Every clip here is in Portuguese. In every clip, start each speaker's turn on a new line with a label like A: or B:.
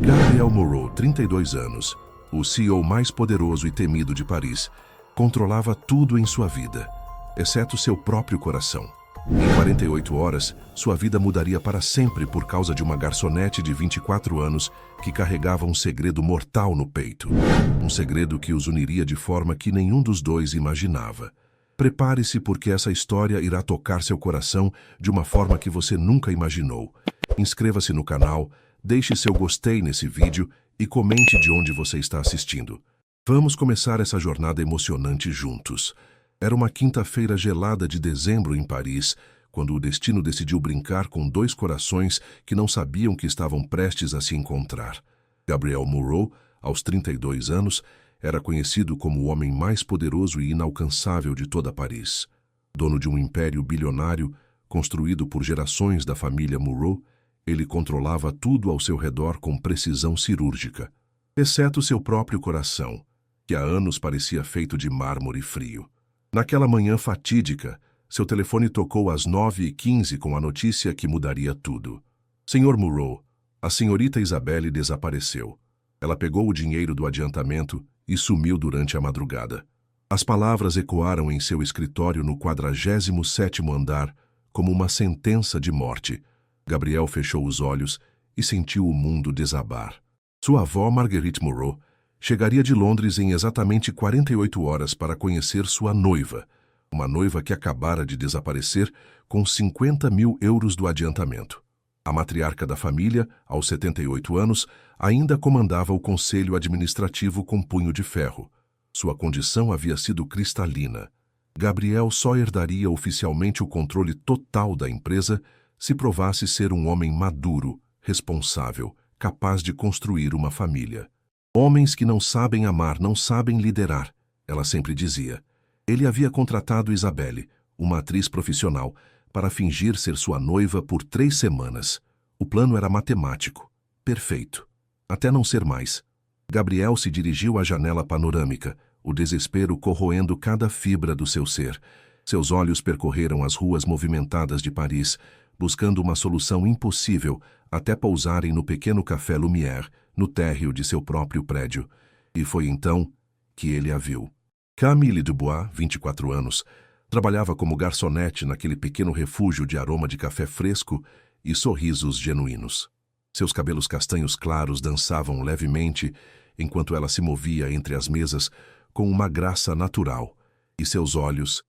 A: Gabriel Moreau, 32 anos, o CEO mais poderoso e temido de Paris, controlava tudo em sua vida, exceto seu próprio coração. Em 48 horas, sua vida mudaria para sempre por causa de uma garçonete de 24 anos que carregava um segredo mortal no peito. Um segredo que os uniria de forma que nenhum dos dois imaginava. Prepare-se porque essa história irá tocar seu coração de uma forma que você nunca imaginou. Inscreva-se no canal, deixe seu gostei nesse vídeo e comente de onde você está assistindo. Vamos começar essa jornada emocionante juntos. Era uma quinta-feira gelada de dezembro em Paris, quando o destino decidiu brincar com dois corações que não sabiam que estavam prestes a se encontrar. Gabriel Moreau, aos 32 anos, era conhecido como o homem mais poderoso e inalcançável de toda Paris. Dono de um império bilionário, construído por gerações da família Moreau, ele controlava tudo ao seu redor com precisão cirúrgica, exceto seu próprio coração, que há anos parecia feito de mármore frio. Naquela manhã fatídica, seu telefone tocou às 9h15 com a notícia que mudaria tudo. Senhor Moreau, a senhorita Isabelle desapareceu. Ela pegou o dinheiro do adiantamento e sumiu durante a madrugada. As palavras ecoaram em seu escritório no 47º andar como uma sentença de morte. Gabriel fechou os olhos e sentiu o mundo desabar. Sua avó, Marguerite Moreau, chegaria de Londres em exatamente 48 horas para conhecer sua noiva, uma noiva que acabara de desaparecer com 50 mil euros do adiantamento. A matriarca da família, aos 78 anos, ainda comandava o conselho administrativo com punho de ferro. Sua condição havia sido cristalina. Gabriel só herdaria oficialmente o controle total da empresa se provasse ser um homem maduro, responsável, capaz de construir uma família. Homens que não sabem amar, não sabem liderar, ela sempre dizia. Ele havia contratado Isabelle, uma atriz profissional, para fingir ser sua noiva por 3 semanas. O plano era matemático, perfeito, até não ser mais. Gabriel se dirigiu à janela panorâmica, o desespero corroendo cada fibra do seu ser. Seus olhos percorreram as ruas movimentadas de Paris, buscando uma solução impossível até pousarem no pequeno café Lumière, no térreo de seu próprio prédio. E foi então que ele a viu. Camille Dubois, 24 anos, trabalhava como garçonete naquele pequeno refúgio de aroma de café fresco e sorrisos genuínos. Seus cabelos castanhos claros dançavam levemente enquanto ela se movia entre as mesas com uma graça natural. E seus olhos,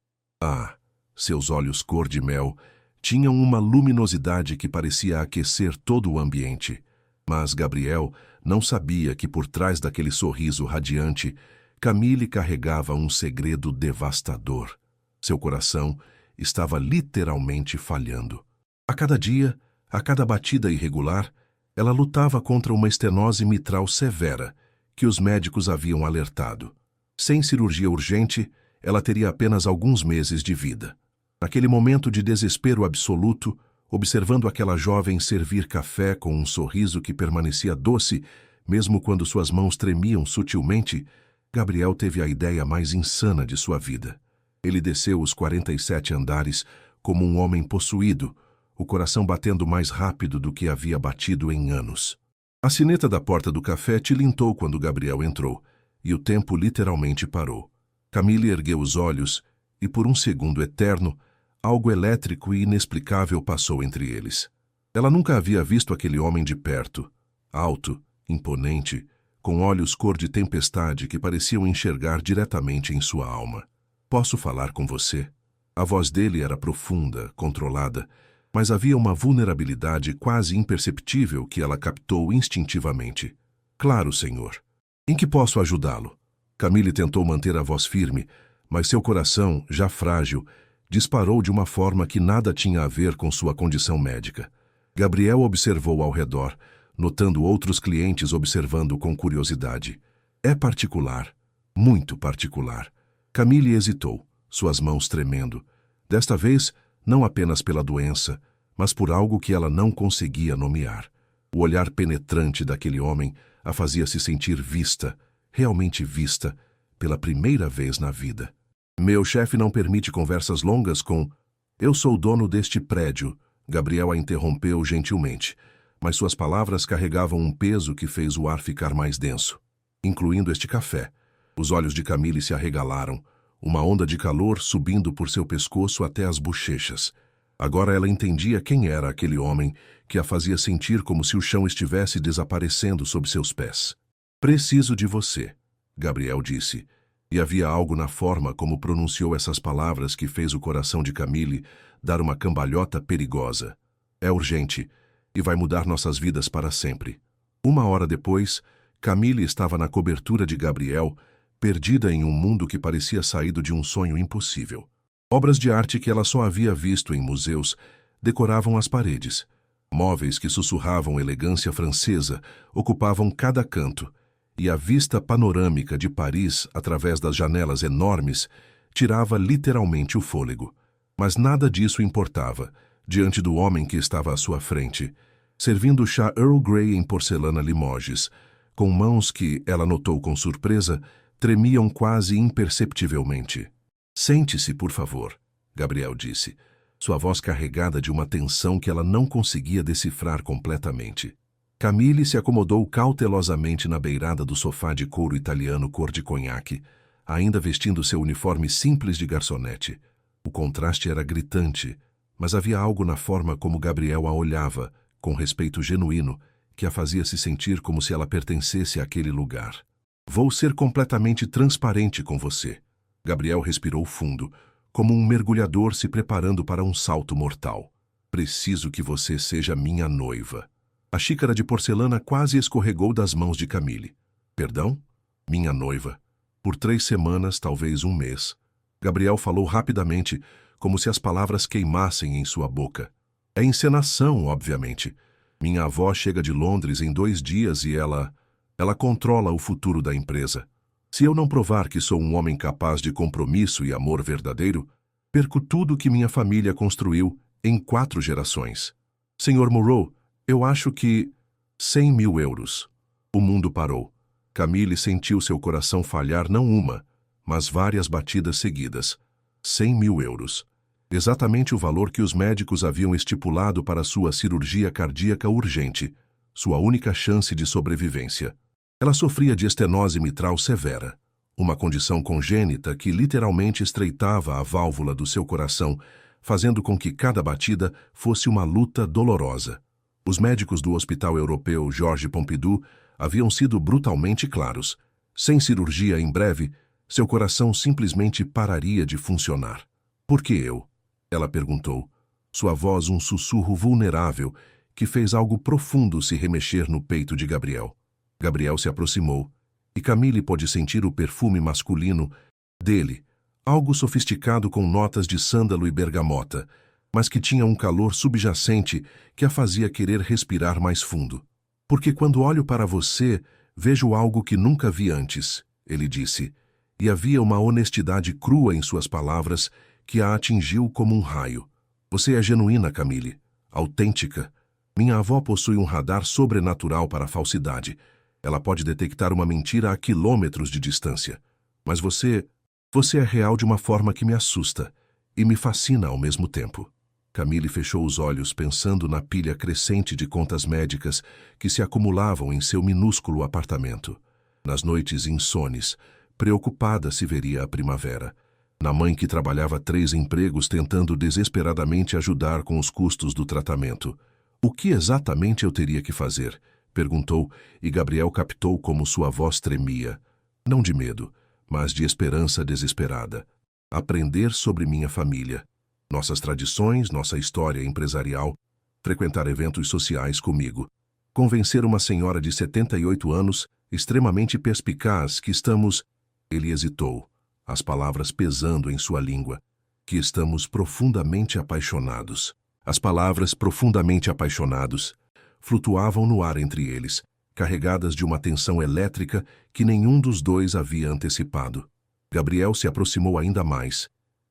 A: seus olhos cor de mel, tinham uma luminosidade que parecia aquecer todo o ambiente. Mas Gabriel não sabia que por trás daquele sorriso radiante, Camille carregava um segredo devastador. Seu coração estava literalmente falhando. A cada dia, a cada batida irregular, ela lutava contra uma estenose mitral severa que os médicos haviam alertado. Sem cirurgia urgente, ela teria apenas alguns meses de vida. Naquele momento de desespero absoluto, observando aquela jovem servir café com um sorriso que permanecia doce, mesmo quando suas mãos tremiam sutilmente, Gabriel teve a ideia mais insana de sua vida. Ele desceu os 47 andares como um homem possuído, o coração batendo mais rápido do que havia batido em anos. A sineta da porta do café tilintou quando Gabriel entrou, e o tempo literalmente parou. Camille ergueu os olhos e, por um segundo eterno, algo elétrico e inexplicável passou entre eles. Ela nunca havia visto aquele homem de perto, alto, imponente, com olhos cor de tempestade que pareciam enxergar diretamente em sua alma. "Posso falar com você?" A voz dele era profunda, controlada, mas havia uma vulnerabilidade quase imperceptível que ela captou instintivamente. "Claro, senhor. Em que posso ajudá-lo?" Camille tentou manter a voz firme, mas seu coração, já frágil, disparou de uma forma que nada tinha a ver com sua condição médica. Gabriel observou ao redor, notando outros clientes observando com curiosidade. "É particular, muito particular." Camille hesitou, suas mãos tremendo. Desta vez, não apenas pela doença, mas por algo que ela não conseguia nomear. O olhar penetrante daquele homem a fazia se sentir vista, realmente vista, pela primeira vez na vida. "Meu chefe não permite conversas longas com... Eu sou o dono deste prédio." Gabriel a interrompeu gentilmente. mas suas palavras carregavam um peso que fez o ar ficar mais denso, incluindo este café. Os olhos de Camille se arregalaram, uma onda de calor subindo por seu pescoço até as bochechas. Agora ela entendia quem era aquele homem que a fazia sentir como se o chão estivesse desaparecendo sob seus pés. "Preciso de você", Gabriel disse, e havia algo na forma como pronunciou essas palavras que fez o coração de Camille dar uma cambalhota perigosa. "É urgente, e vai mudar nossas vidas para sempre." 1 hora depois, Camille estava na cobertura de Gabriel, perdida em um mundo que parecia saído de um sonho impossível. Obras de arte que ela só havia visto em museus decoravam as paredes. Móveis que sussurravam elegância francesa ocupavam cada canto, e a vista panorâmica de Paris através das janelas enormes tirava literalmente o fôlego. Mas nada disso importava diante do homem que estava à sua frente, servindo chá Earl Grey em porcelana Limoges, com mãos que, ela notou com surpresa, tremiam quase imperceptivelmente. "Sente-se, por favor", Gabriel disse, sua voz carregada de uma tensão que ela não conseguia decifrar completamente. Camille se acomodou cautelosamente na beirada do sofá de couro italiano cor de conhaque, ainda vestindo seu uniforme simples de garçonete. O contraste era gritante, mas havia algo na forma como Gabriel a olhava, com respeito genuíno, que a fazia se sentir como se ela pertencesse àquele lugar. "Vou ser completamente transparente com você." Gabriel respirou fundo, como um mergulhador se preparando para um salto mortal. "Preciso que você seja minha noiva." A xícara de porcelana quase escorregou das mãos de Camille. "Perdão? Minha noiva. Por 3 semanas, talvez 1 mês." Gabriel falou rapidamente, como se as palavras queimassem em sua boca. "É encenação, obviamente. Minha avó chega de Londres em 2 dias e ela controla o futuro da empresa. Se eu não provar que sou um homem capaz de compromisso e amor verdadeiro, perco tudo que minha família construiu em 4 gerações. Sr. Moreau, eu acho que 100.000 euros." O mundo parou. Camille sentiu seu coração falhar não uma, mas várias batidas seguidas. 100.000 euros. Exatamente o valor que os médicos haviam estipulado para sua cirurgia cardíaca urgente, sua única chance de sobrevivência. Ela sofria de estenose mitral severa, uma condição congênita que literalmente estreitava a válvula do seu coração, fazendo com que cada batida fosse uma luta dolorosa. Os médicos do Hospital Europeu Georges Pompidou haviam sido brutalmente claros. Sem cirurgia em breve, seu coração simplesmente pararia de funcionar. "Por que eu?" ela perguntou, sua voz um sussurro vulnerável que fez algo profundo se remexer no peito de Gabriel. Gabriel se aproximou, e Camille pôde sentir o perfume masculino dele, algo sofisticado com notas de sândalo e bergamota, mas que tinha um calor subjacente que a fazia querer respirar mais fundo. "Porque quando olho para você, vejo algo que nunca vi antes", ele disse, e havia uma honestidade crua em suas palavras que a atingiu como um raio. "Você é genuína, Camille, autêntica. Minha avó possui um radar sobrenatural para a falsidade. Ela pode detectar uma mentira a quilômetros de distância. Mas você é real de uma forma que me assusta e me fascina ao mesmo tempo." Camille fechou os olhos pensando na pilha crescente de contas médicas que se acumulavam em seu minúsculo apartamento. Nas noites insones, preocupada se veria a primavera. Na mãe que trabalhava 3 empregos tentando desesperadamente ajudar com os custos do tratamento. "O que exatamente eu teria que fazer?" perguntou, e Gabriel captou como sua voz tremia. Não de medo, mas de esperança desesperada. "Aprender sobre minha família, nossas tradições, nossa história empresarial, frequentar eventos sociais comigo, convencer uma senhora de 78 anos, extremamente perspicaz, que estamos..." Ele hesitou, as palavras pesando em sua língua. "Que estamos profundamente apaixonados." As palavras "profundamente apaixonados" flutuavam no ar entre eles, carregadas de uma tensão elétrica que nenhum dos dois havia antecipado. Gabriel se aproximou ainda mais,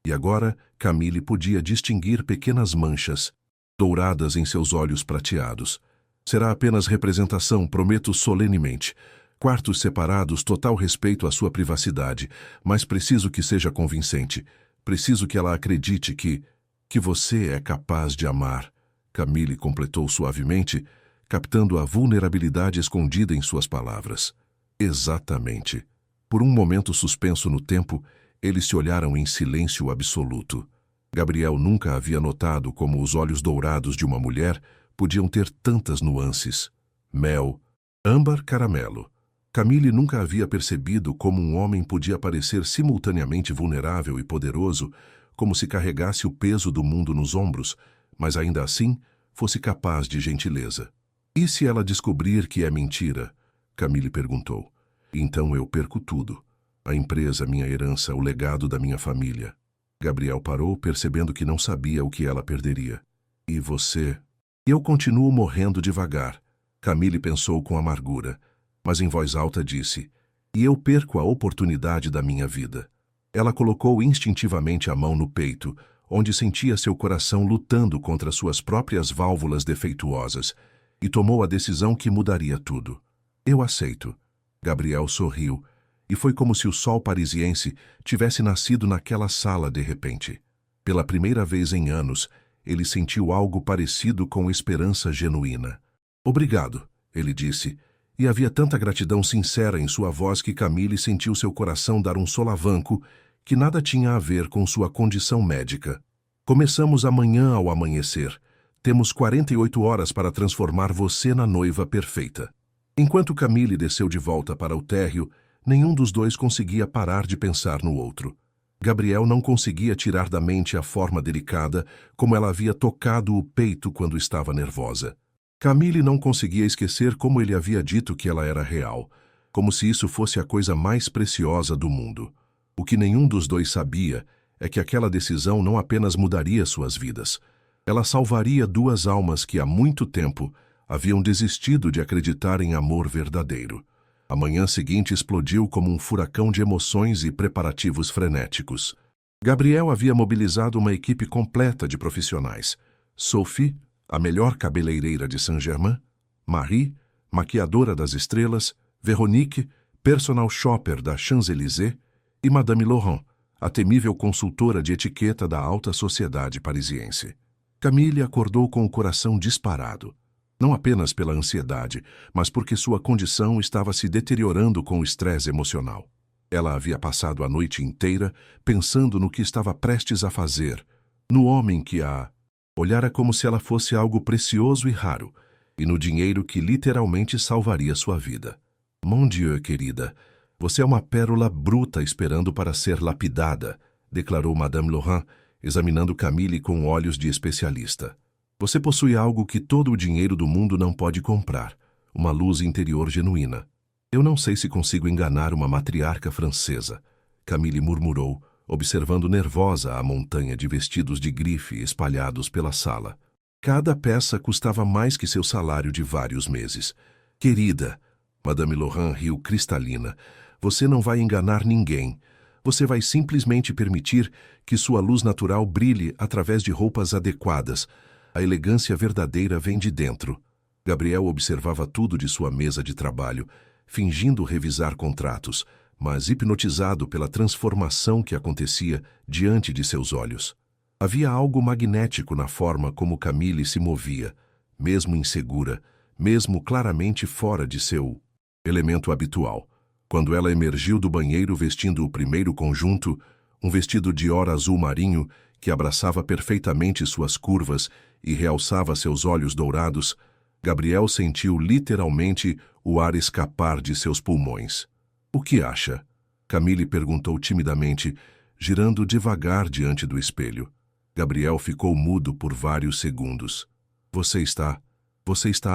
A: e agora Camille podia distinguir pequenas manchas, douradas em seus olhos prateados. "Será apenas representação, prometo solenemente. Quartos separados, total respeito à sua privacidade, mas preciso que seja convincente. Preciso que ela acredite que você é capaz de amar." Camille completou suavemente, captando a vulnerabilidade escondida em suas palavras. Exatamente. Por um momento suspenso no tempo, eles se olharam em silêncio absoluto. Gabriel nunca havia notado como os olhos dourados de uma mulher podiam ter tantas nuances. Mel, âmbar, caramelo. Camille nunca havia percebido como um homem podia parecer simultaneamente vulnerável e poderoso, como se carregasse o peso do mundo nos ombros, mas ainda assim fosse capaz de gentileza. E se ela descobrir que é mentira? Camille perguntou. Então eu perco tudo. A empresa, minha herança, o legado da minha família. Gabriel parou, percebendo que não sabia o que ela perderia. E você? Eu continuo morrendo devagar. Camille pensou com amargura, mas em voz alta disse, e eu perco a oportunidade da minha vida. Ela colocou instintivamente a mão no peito, onde sentia seu coração lutando contra suas próprias válvulas defeituosas, e tomou a decisão que mudaria tudo. Eu aceito. Gabriel sorriu, e foi como se o sol parisiense tivesse nascido naquela sala de repente. Pela primeira vez em anos, ele sentiu algo parecido com esperança genuína. Obrigado, ele disse, e havia tanta gratidão sincera em sua voz que Camille sentiu seu coração dar um solavanco que nada tinha a ver com sua condição médica. Começamos amanhã ao amanhecer. Temos 48 horas para transformar você na noiva perfeita. Enquanto Camille desceu de volta para o térreo, nenhum dos dois conseguia parar de pensar no outro. Gabriel não conseguia tirar da mente a forma delicada como ela havia tocado o peito quando estava nervosa. Camille não conseguia esquecer como ele havia dito que ela era real, como se isso fosse a coisa mais preciosa do mundo. O que nenhum dos dois sabia é que aquela decisão não apenas mudaria suas vidas, ela salvaria duas almas que há muito tempo haviam desistido de acreditar em amor verdadeiro. A manhã seguinte explodiu como um furacão de emoções e preparativos frenéticos. Gabriel havia mobilizado uma equipe completa de profissionais. Sophie, a melhor cabeleireira de Saint-Germain, Marie, maquiadora das estrelas, Veronique, personal shopper da Champs-Élysées, e Madame Laurent, a temível consultora de etiqueta da alta sociedade parisiense. Camille acordou com o coração disparado. Não apenas pela ansiedade, mas porque sua condição estava se deteriorando com o estresse emocional. Ela havia passado a noite inteira pensando no que estava prestes a fazer, no homem que a olhara como se ela fosse algo precioso e raro, e no dinheiro que literalmente salvaria sua vida. Mon Dieu, querida, você é uma pérola bruta esperando para ser lapidada, declarou Madame Laurent, examinando Camille com olhos de especialista. Você possui algo que todo o dinheiro do mundo não pode comprar, uma luz interior genuína. Eu não sei se consigo enganar uma matriarca francesa, Camille murmurou, observando nervosa a montanha de vestidos de grife espalhados pela sala. Cada peça custava mais que seu salário de vários meses. Querida, Madame Laurent riu cristalina, você não vai enganar ninguém. Você vai simplesmente permitir que sua luz natural brilhe através de roupas adequadas. A elegância verdadeira vem de dentro. Gabriel observava tudo de sua mesa de trabalho, fingindo revisar contratos, mas hipnotizado pela transformação que acontecia diante de seus olhos. Havia algo magnético na forma como Camille se movia, mesmo insegura, mesmo claramente fora de seu elemento habitual. Quando ela emergiu do banheiro vestindo o primeiro conjunto, um vestido Dior azul marinho que abraçava perfeitamente suas curvas e realçava seus olhos dourados, Gabriel sentiu literalmente o ar escapar de seus pulmões. O que acha? Camille perguntou timidamente, girando devagar diante do espelho. Gabriel ficou mudo por vários segundos. Você está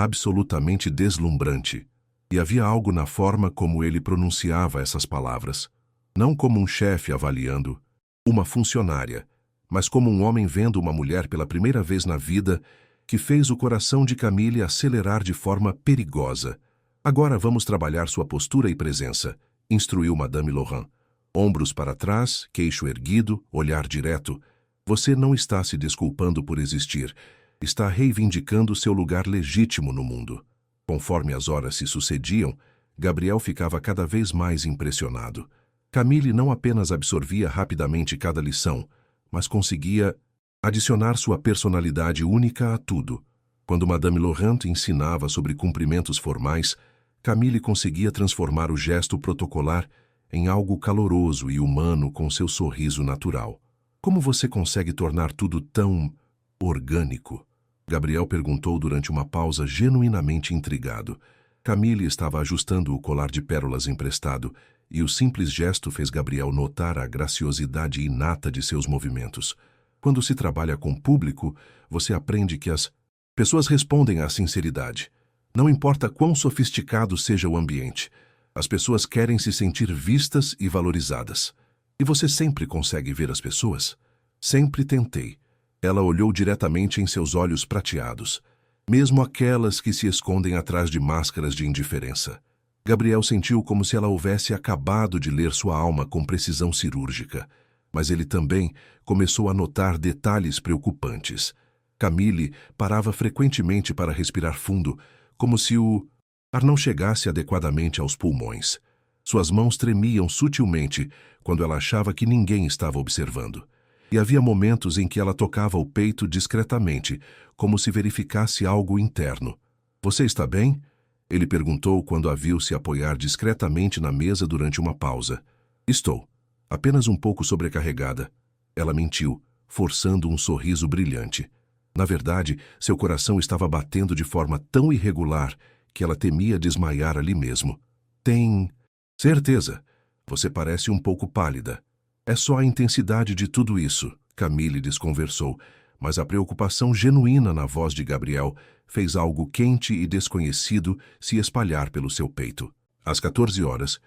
A: absolutamente deslumbrante. E havia algo na forma como ele pronunciava essas palavras. Não como um chefe avaliando uma funcionária, mas como um homem vendo uma mulher pela primeira vez na vida, que fez o coração de Camille acelerar de forma perigosa. Agora vamos trabalhar sua postura e presença, instruiu Madame Laurent. Ombros para trás, queixo erguido, olhar direto. Você não está se desculpando por existir, está reivindicando seu lugar legítimo no mundo. Conforme as horas se sucediam, Gabriel ficava cada vez mais impressionado. Camille não apenas absorvia rapidamente cada lição, mas conseguia adicionar sua personalidade única a tudo. Quando Madame Laurent ensinava sobre cumprimentos formais, Camille conseguia transformar o gesto protocolar em algo caloroso e humano com seu sorriso natural. Como você consegue tornar tudo tão orgânico? Gabriel perguntou durante uma pausa, genuinamente intrigado. Camille estava ajustando o colar de pérolas emprestado, e o simples gesto fez Gabriel notar a graciosidade inata de seus movimentos. Quando se trabalha com público, você aprende que as pessoas respondem à sinceridade. Não importa quão sofisticado seja o ambiente, as pessoas querem se sentir vistas e valorizadas. E você sempre consegue ver as pessoas? Sempre tentei. Ela olhou diretamente em seus olhos prateados, mesmo aquelas que se escondem atrás de máscaras de indiferença. Gabriel sentiu como se ela houvesse acabado de ler sua alma com precisão cirúrgica, mas ele também começou a notar detalhes preocupantes. Camille parava frequentemente para respirar fundo, como se o ar não chegasse adequadamente aos pulmões. Suas mãos tremiam sutilmente quando ela achava que ninguém estava observando. E havia momentos em que ela tocava o peito discretamente, como se verificasse algo interno. "Você está bem?" Ele perguntou quando a viu se apoiar discretamente na mesa durante uma pausa. "Estou. Apenas um pouco sobrecarregada." Ela mentiu, forçando um sorriso brilhante. Na verdade, seu coração estava batendo de forma tão irregular que ela temia desmaiar ali mesmo. "Tem certeza? Você parece um pouco pálida." "É só a intensidade de tudo isso", Camille desconversou, mas a preocupação genuína na voz de Gabriel fez algo quente e desconhecido se espalhar pelo seu peito. Às 14 horas,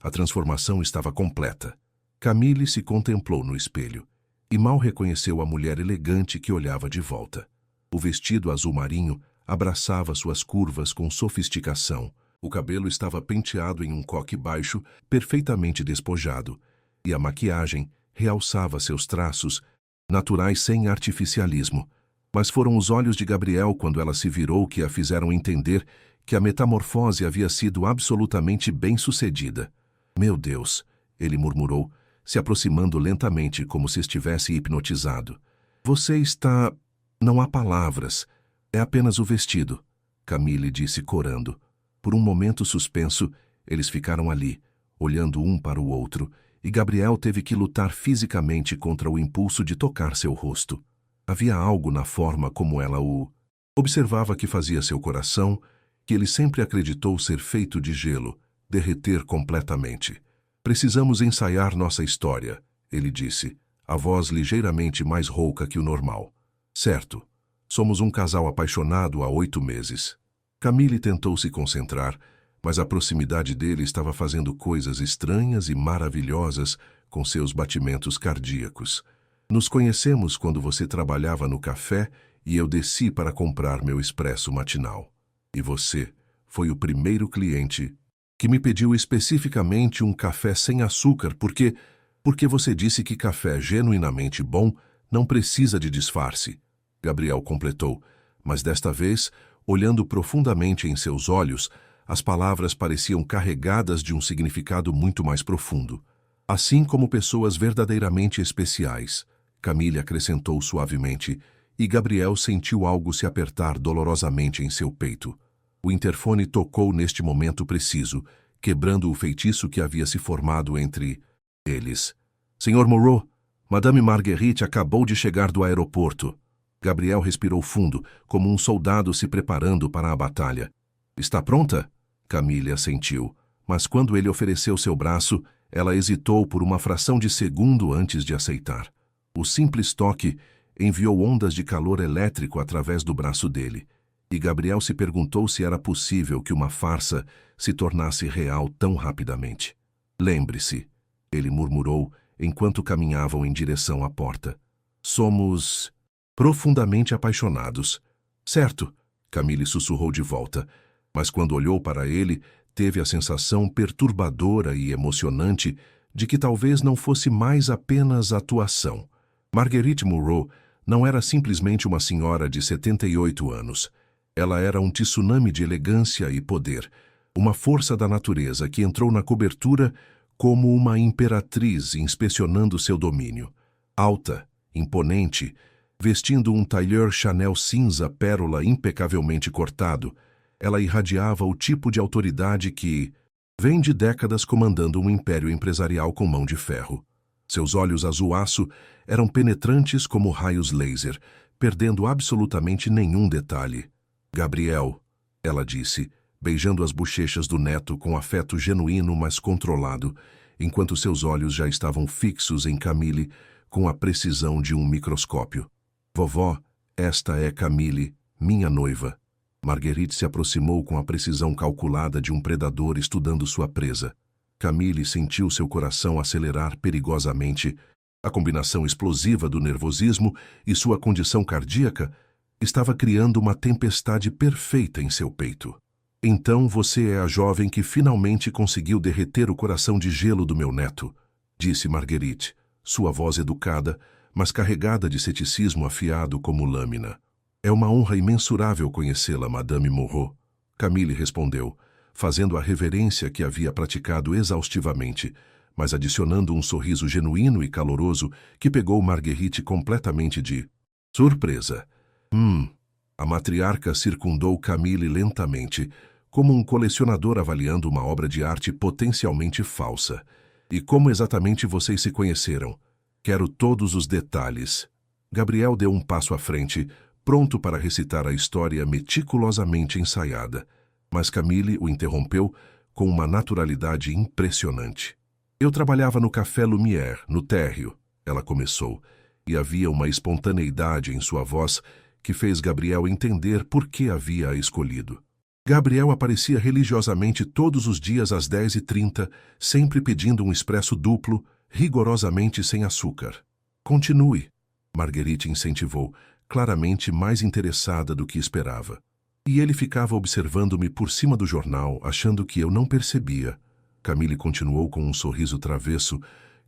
A: a transformação estava completa. Camille se contemplou no espelho e mal reconheceu a mulher elegante que olhava de volta. O vestido azul marinho abraçava suas curvas com sofisticação. O cabelo estava penteado em um coque baixo, perfeitamente despojado, e a maquiagem realçava seus traços, naturais sem artificialismo. Mas foram os olhos de Gabriel quando ela se virou que a fizeram entender que a metamorfose havia sido absolutamente bem-sucedida. "Meu Deus", ele murmurou, se aproximando lentamente como se estivesse hipnotizado. "Você está... Não há palavras. É apenas o vestido", Camille disse corando. Por um momento suspenso, eles ficaram ali, olhando um para o outro, e Gabriel teve que lutar fisicamente contra o impulso de tocar seu rosto. Havia algo na forma como ela o observava que fazia seu coração, que ele sempre acreditou ser feito de gelo, derreter completamente. "Precisamos ensaiar nossa história", ele disse, a voz ligeiramente mais rouca que o normal. "Certo. Somos um casal apaixonado há 8 meses." Camille tentou se concentrar, mas a proximidade dele estava fazendo coisas estranhas e maravilhosas com seus batimentos cardíacos. "Nos conhecemos quando você trabalhava no café e eu desci para comprar meu expresso matinal. E você foi o primeiro cliente que me pediu especificamente um café sem açúcar porque você disse que café genuinamente bom não precisa de disfarce", Gabriel completou, mas desta vez, olhando profundamente em seus olhos, as palavras pareciam carregadas de um significado muito mais profundo. "Assim como pessoas verdadeiramente especiais", Camille acrescentou suavemente, e Gabriel sentiu algo se apertar dolorosamente em seu peito. O interfone tocou neste momento preciso, quebrando o feitiço que havia se formado entre eles. "Senhor Moreau, Madame Marguerite acabou de chegar do aeroporto." Gabriel respirou fundo, como um soldado se preparando para a batalha. "Está pronta?" Camille assentiu, mas quando ele ofereceu seu braço, ela hesitou por uma fração de segundo antes de aceitar. O simples toque enviou ondas de calor elétrico através do braço dele, e Gabriel se perguntou se era possível que uma farsa se tornasse real tão rapidamente. "Lembre-se", ele murmurou enquanto caminhavam em direção à porta. "Somos profundamente apaixonados." "Certo", Camille sussurrou de volta, mas quando olhou para ele, teve a sensação perturbadora e emocionante de que talvez não fosse mais apenas atuação. Marguerite Moreau não era simplesmente uma senhora de 78 anos. Ela era um tsunami de elegância e poder, uma força da natureza que entrou na cobertura como uma imperatriz inspecionando seu domínio. Alta, imponente, Vestindo um tailleur Chanel cinza pérola impecavelmente cortado, ela irradiava o tipo de autoridade que vem de décadas comandando um império empresarial com mão de ferro. Seus olhos azul aço eram penetrantes como raios laser, perdendo absolutamente nenhum detalhe. Gabriel, ela disse, beijando as bochechas do neto com afeto genuíno mas controlado, enquanto seus olhos já estavam fixos em Camille com a precisão de um microscópio. Vovó, esta é Camille, minha noiva. Marguerite se aproximou com a precisão calculada de um predador estudando sua presa. Camille sentiu seu coração acelerar perigosamente. A combinação explosiva do nervosismo e sua condição cardíaca estava criando uma tempestade perfeita em seu peito. Então você é a jovem que finalmente conseguiu derreter o coração de gelo do meu neto, disse Marguerite, sua voz educada, mas carregada de ceticismo afiado como lâmina. É uma honra imensurável conhecê-la, Madame Moreau. Camille respondeu, fazendo a reverência que havia praticado exaustivamente, mas adicionando um sorriso genuíno e caloroso que pegou Marguerite completamente de surpresa. A matriarca circundou Camille lentamente, como um colecionador avaliando uma obra de arte potencialmente falsa. E como exatamente vocês se conheceram? Quero todos os detalhes. Gabriel deu um passo à frente, pronto para recitar a história meticulosamente ensaiada. Mas Camille o interrompeu com uma naturalidade impressionante. Eu trabalhava no Café Lumière, no térreo, ela começou, e havia uma espontaneidade em sua voz que fez Gabriel entender por que havia escolhido. Gabriel aparecia religiosamente todos os dias às 10h30, sempre pedindo um expresso duplo, rigorosamente sem açúcar. Continue, Marguerite incentivou, claramente mais interessada do que esperava. E ele ficava observando-me por cima do jornal, achando que eu não percebia. Camille continuou com um sorriso travesso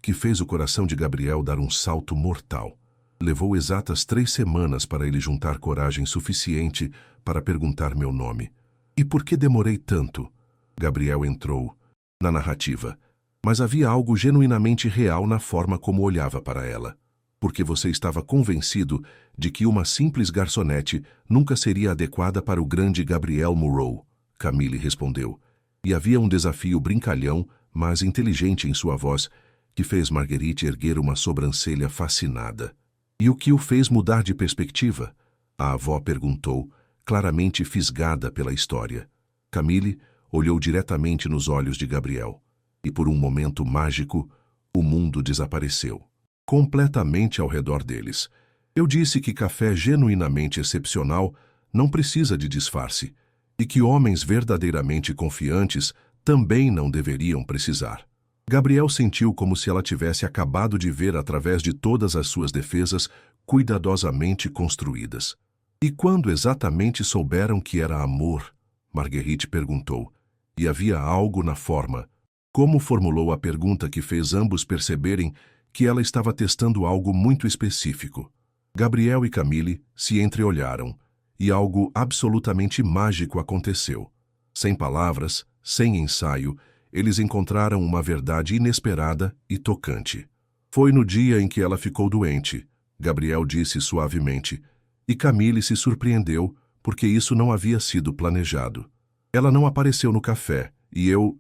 A: que fez o coração de Gabriel dar um salto mortal. Levou exatas 3 semanas para ele juntar coragem suficiente para perguntar meu nome. E por que demorei tanto? Gabriel entrou na narrativa, mas havia algo genuinamente real na forma como olhava para ela. Porque você estava convencido de que uma simples garçonete nunca seria adequada para o grande Gabriel Moreau, Camille respondeu. E havia um desafio brincalhão, mas inteligente em sua voz, que fez Marguerite erguer uma sobrancelha fascinada. E o que o fez mudar de perspectiva? A avó perguntou, claramente fisgada pela história. Camille olhou diretamente nos olhos de Gabriel, e por um momento mágico, o mundo desapareceu. Completamente ao redor deles. Eu disse que café genuinamente excepcional não precisa de disfarce, e que homens verdadeiramente confiantes também não deveriam precisar. Gabriel sentiu como se ela tivesse acabado de ver através de todas as suas defesas cuidadosamente construídas. E quando exatamente souberam que era amor? Marguerite perguntou. E havia algo na forma. Como formulou a pergunta que fez ambos perceberem que ela estava testando algo muito específico. Gabriel e Camille se entreolharam, e algo absolutamente mágico aconteceu. Sem palavras, sem ensaio, eles encontraram uma verdade inesperada e tocante. Foi no dia em que ela ficou doente, Gabriel disse suavemente, e Camille se surpreendeu porque isso não havia sido planejado. Ela não apareceu no café, e eu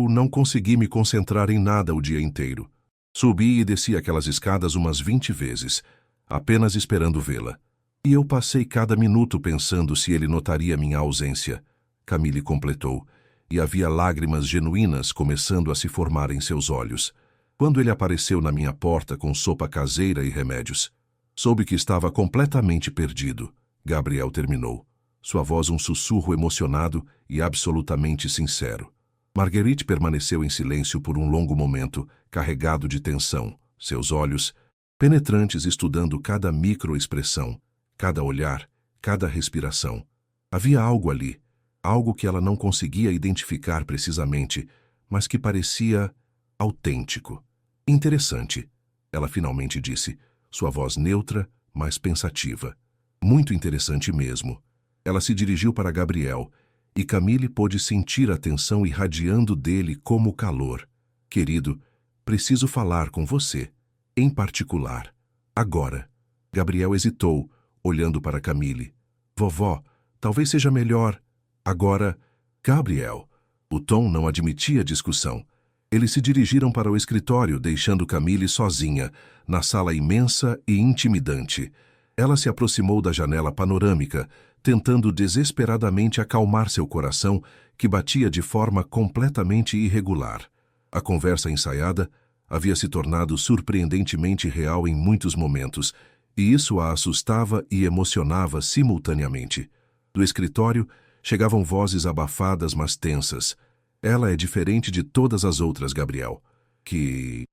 A: não consegui me concentrar em nada o dia inteiro. Subi e desci aquelas escadas umas 20 vezes, apenas esperando vê-la. E eu passei cada minuto pensando se ele notaria minha ausência. Camille completou, e havia lágrimas genuínas começando a se formar em seus olhos. Quando ele apareceu na minha porta com sopa caseira e remédios, soube que estava completamente perdido. Gabriel terminou, sua voz um sussurro emocionado e absolutamente sincero. Marguerite permaneceu em silêncio por um longo momento, carregado de tensão, seus olhos penetrantes estudando cada microexpressão, cada olhar, cada respiração. Havia algo ali, algo que ela não conseguia identificar precisamente, mas que parecia autêntico. Interessante, ela finalmente disse, sua voz neutra, mas pensativa. Muito interessante mesmo. Ela se dirigiu para Gabriel, e Camille pôde sentir a tensão irradiando dele como calor. Querido, preciso falar com você, em particular, agora. Gabriel hesitou, olhando para Camille. Vovó, talvez seja melhor. Agora, Gabriel. O tom não admitia discussão. Eles se dirigiram para o escritório, deixando Camille sozinha, na sala imensa e intimidante. Ela se aproximou da janela panorâmica, tentando desesperadamente acalmar seu coração, que batia de forma completamente irregular. A conversa ensaiada havia se tornado surpreendentemente real em muitos momentos, e isso a assustava e emocionava simultaneamente. Do escritório, chegavam vozes abafadas, mas tensas. Ela é diferente de todas as outras, Gabriel. Que...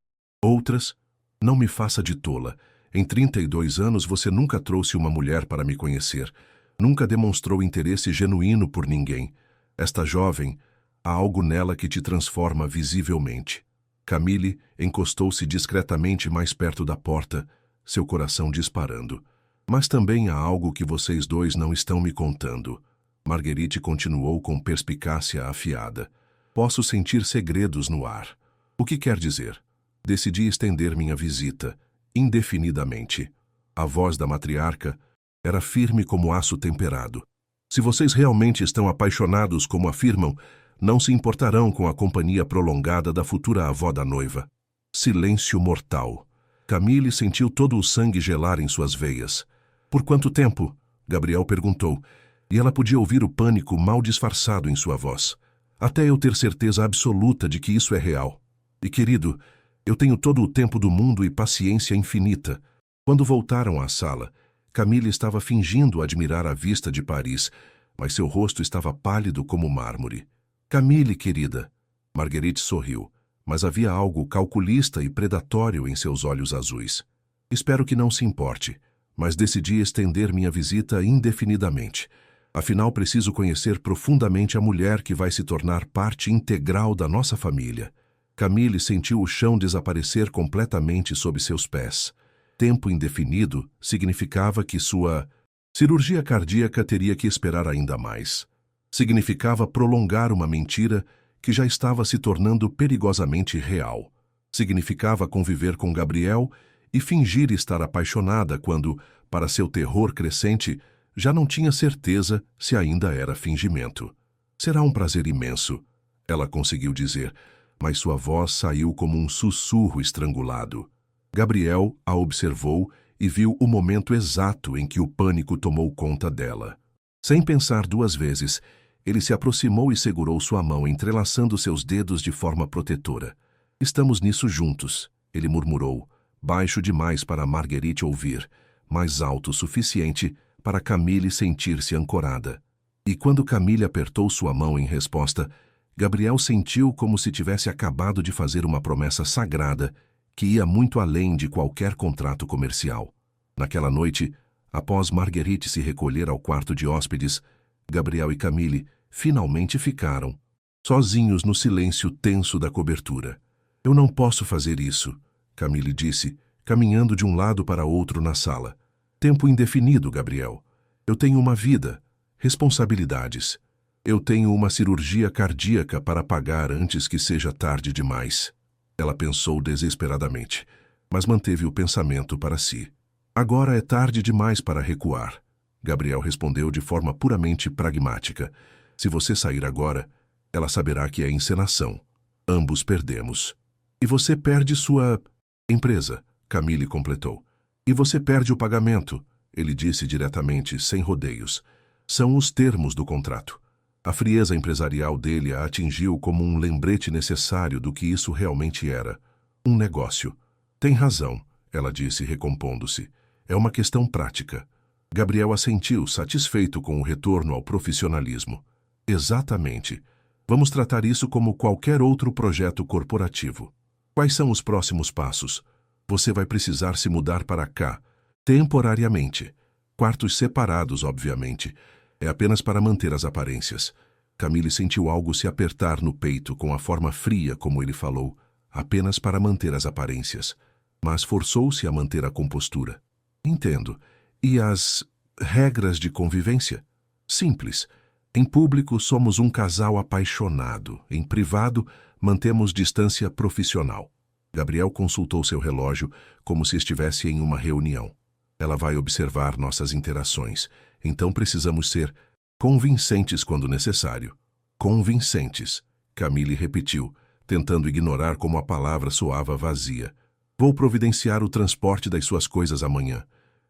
A: Outras? Não me faça de tola. Em 32 anos você nunca trouxe uma mulher para me conhecer. Nunca demonstrou interesse genuíno por ninguém. Esta jovem, há algo nela que te transforma visivelmente. Camille encostou-se discretamente mais perto da porta, seu coração disparando. Mas também há algo que vocês dois não estão me contando. Marguerite continuou com perspicácia afiada. Posso sentir segredos no ar. O que quer dizer? Decidi estender minha visita, indefinidamente. A voz da matriarca era firme como aço temperado. Se vocês realmente estão apaixonados como afirmam, não se importarão com a companhia prolongada da futura avó da noiva. Silêncio mortal. Camille sentiu todo o sangue gelar em suas veias. Por quanto tempo? Gabriel perguntou, e ela podia ouvir o pânico mal disfarçado em sua voz. Até eu ter certeza absoluta de que isso é real. E, querido, eu tenho todo o tempo do mundo e paciência infinita. Quando voltaram à sala, Camille estava fingindo admirar a vista de Paris, mas seu rosto estava pálido como mármore. Camille, querida. Marguerite sorriu, mas havia algo calculista e predatório em seus olhos azuis. Espero que não se importe, mas decidi estender minha visita indefinidamente. Afinal, preciso conhecer profundamente a mulher que vai se tornar parte integral da nossa família. Camille sentiu o chão desaparecer completamente sob seus pés. Tempo indefinido significava que sua cirurgia cardíaca teria que esperar ainda mais. Significava prolongar uma mentira que já estava se tornando perigosamente real. Significava conviver com Gabriel e fingir estar apaixonada quando, para seu terror crescente, já não tinha certeza se ainda era fingimento. Será um prazer imenso, ela conseguiu dizer, mas sua voz saiu como um sussurro estrangulado. Gabriel a observou e viu o momento exato em que o pânico tomou conta dela. Sem pensar duas vezes, ele se aproximou e segurou sua mão, entrelaçando seus dedos de forma protetora. Estamos nisso juntos, ele murmurou, baixo demais para Marguerite ouvir, mas alto o suficiente para Camille sentir-se ancorada. E quando Camille apertou sua mão em resposta, Gabriel sentiu como se tivesse acabado de fazer uma promessa sagrada que ia muito além de qualquer contrato comercial. Naquela noite, após Marguerite se recolher ao quarto de hóspedes, Gabriel e Camille finalmente ficaram, sozinhos no silêncio tenso da cobertura. Eu não posso fazer isso, Camille disse, caminhando de um lado para outro na sala. Tempo indefinido, Gabriel. Eu tenho uma vida, responsabilidades. Eu tenho uma cirurgia cardíaca para pagar antes que seja tarde demais. Ela pensou desesperadamente, mas manteve o pensamento para si. Agora é tarde demais para recuar. Gabriel respondeu de forma puramente pragmática. Se você sair agora, ela saberá que é encenação. Ambos perdemos. E você perde sua empresa, Camille completou. E você perde o pagamento, ele disse diretamente, sem rodeios. São os termos do contrato. A frieza empresarial dele a atingiu como um lembrete necessário do que isso realmente era. Um negócio. Tem razão, ela disse, recompondo-se. É uma questão prática. Gabriel assentiu, satisfeito com o retorno ao profissionalismo. Exatamente. Vamos tratar isso como qualquer outro projeto corporativo. Quais são os próximos passos? Você vai precisar se mudar para cá, temporariamente. Quartos separados, obviamente. É apenas para manter as aparências. Camille sentiu algo se apertar no peito com a forma fria como ele falou, apenas para manter as aparências. Mas forçou-se a manter a compostura. Entendo. E as regras de convivência? Simples. Em público, somos um casal apaixonado. Em privado, mantemos distância profissional. Gabriel consultou seu relógio como se estivesse em uma reunião. Ela vai observar nossas interações, então precisamos ser convincentes quando necessário. Convincentes, Camille repetiu, tentando ignorar como a palavra soava vazia. Vou providenciar o transporte das suas coisas amanhã.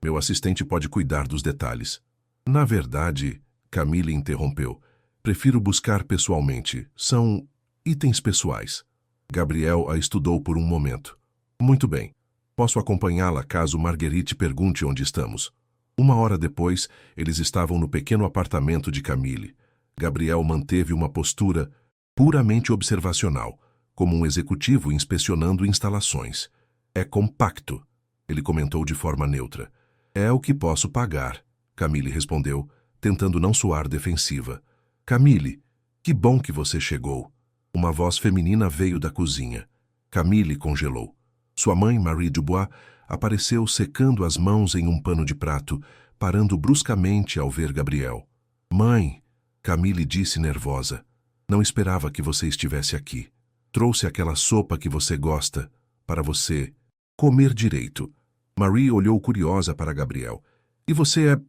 A: Meu assistente pode cuidar dos detalhes. Na verdade, Camille interrompeu, prefiro buscar pessoalmente. São itens pessoais. Gabriel a estudou por um momento. Muito bem. Posso acompanhá-la caso Marguerite pergunte onde estamos. 1 hora depois, eles estavam no pequeno apartamento de Camille. Gabriel manteve uma postura puramente observacional, como um executivo inspecionando instalações. É compacto, ele comentou de forma neutra. É o que posso pagar, Camille respondeu, tentando não soar defensiva. Camille, que bom que você chegou. Uma voz feminina veio da cozinha. Camille congelou. Sua mãe, Marie Dubois, apareceu secando as mãos em um pano de prato, parando bruscamente ao ver Gabriel. Mãe, Camille disse nervosa, não esperava que você estivesse aqui. Trouxe aquela sopa que você gosta, para você comer direito. Marie olhou curiosa para Gabriel. E você é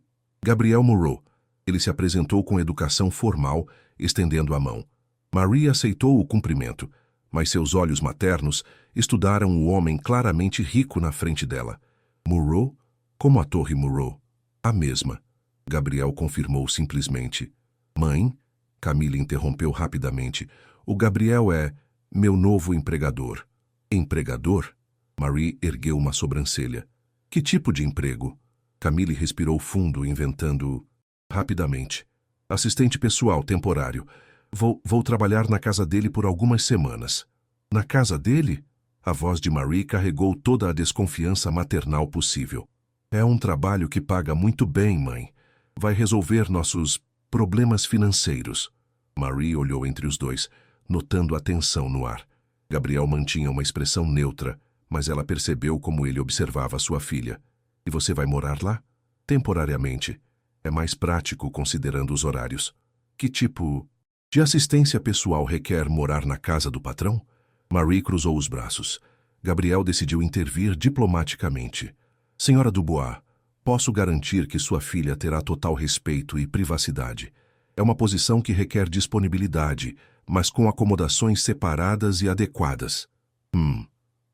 A: Gabriel Moreau. Ele se apresentou com educação formal, estendendo a mão. Marie aceitou o cumprimento, mas seus olhos maternos estudaram o homem claramente rico na frente dela. Moreau? Como a Torre Moreau? A mesma. Gabriel confirmou simplesmente. Mãe? Camille interrompeu rapidamente. O Gabriel é meu novo empregador. Empregador? Marie ergueu uma sobrancelha. Que tipo de emprego? Camille respirou fundo, inventando rapidamente. Assistente pessoal temporário. Vou trabalhar na casa dele por algumas semanas. Na casa dele? A voz de Marie carregou toda a desconfiança maternal possível. É um trabalho que paga muito bem, mãe. Vai resolver nossos problemas financeiros. Marie olhou entre os dois, notando a tensão no ar. Gabriel mantinha uma expressão neutra, mas ela percebeu como ele observava sua filha. E você vai morar lá? Temporariamente. É mais prático considerando os horários. Que tipo de assistência pessoal requer morar na casa do patrão? Marie cruzou os braços. Gabriel decidiu intervir diplomaticamente. Senhora Dubois, posso garantir que sua filha terá total respeito e privacidade. É uma posição que requer disponibilidade, mas com acomodações separadas e adequadas.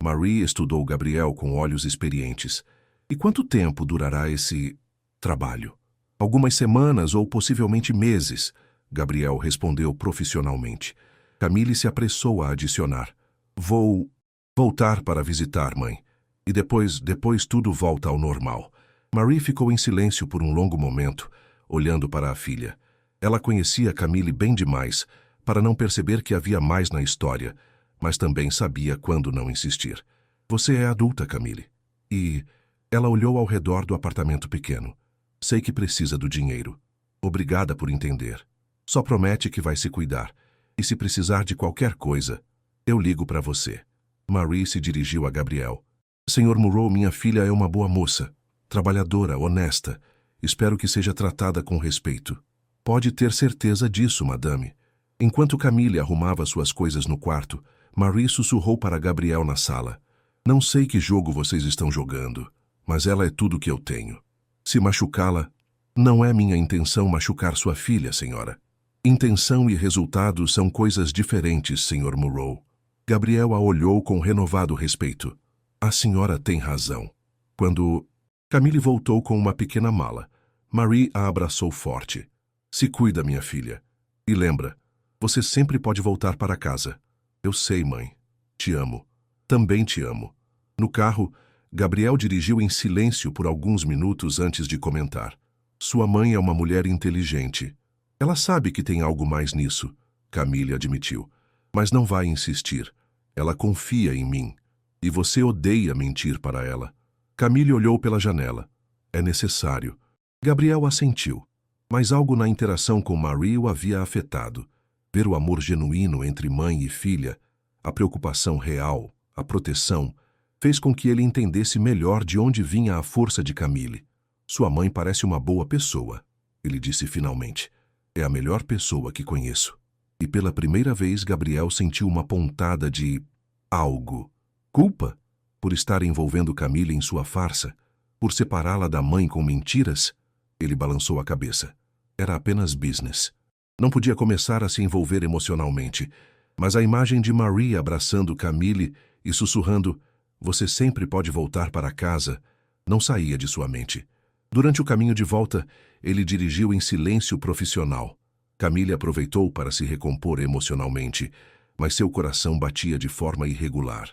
A: Marie estudou Gabriel com olhos experientes. E quanto tempo durará esse trabalho? Algumas semanas ou possivelmente meses, Gabriel respondeu profissionalmente. Camille se apressou a adicionar. Vou voltar para visitar, mãe. E depois tudo volta ao normal. Marie ficou em silêncio por um longo momento, olhando para a filha. Ela conhecia Camille bem demais para não perceber que havia mais na história, mas também sabia quando não insistir. Você é adulta, Camille. E ela olhou ao redor do apartamento pequeno. Sei que precisa do dinheiro. Obrigada por entender. Só promete que vai se cuidar. E se precisar de qualquer coisa, eu ligo para você. Marie se dirigiu a Gabriel. Senhor Moreau, minha filha é uma boa moça. Trabalhadora, honesta. Espero que seja tratada com respeito. Pode ter certeza disso, madame. Enquanto Camille arrumava suas coisas no quarto, Marie sussurrou para Gabriel na sala. Não sei que jogo vocês estão jogando, mas ela é tudo que eu tenho. Se machucá-la, não é minha intenção machucar sua filha, senhora. Intenção e resultado são coisas diferentes, Sr. Moreau. Gabriel a olhou com renovado respeito. A senhora tem razão. Quando Camille voltou com uma pequena mala, Marie a abraçou forte. Se cuida, minha filha. E lembra, você sempre pode voltar para casa. Eu sei, mãe. Te amo. Também te amo. No carro, Gabriel dirigiu em silêncio por alguns minutos antes de comentar. Sua mãe é uma mulher inteligente. Ela sabe que tem algo mais nisso, Camille admitiu. Mas não vai insistir. Ela confia em mim. E você odeia mentir para ela. Camille olhou pela janela. É necessário. Gabriel assentiu. Mas algo na interação com Marie o havia afetado. Ver o amor genuíno entre mãe e filha, a preocupação real, a proteção, fez com que ele entendesse melhor de onde vinha a força de Camille. Sua mãe parece uma boa pessoa, ele disse finalmente. É a melhor pessoa que conheço. E pela primeira vez Gabriel sentiu uma pontada de algo. Culpa? Por estar envolvendo Camille em sua farsa? Por separá-la da mãe com mentiras? Ele balançou a cabeça. Era apenas business. Não podia começar a se envolver emocionalmente, mas a imagem de Marie abraçando Camille e sussurrando "Você sempre pode voltar para casa" não saía de sua mente. Durante o caminho de volta, ele dirigiu em silêncio profissional. Camille aproveitou para se recompor emocionalmente, mas seu coração batia de forma irregular.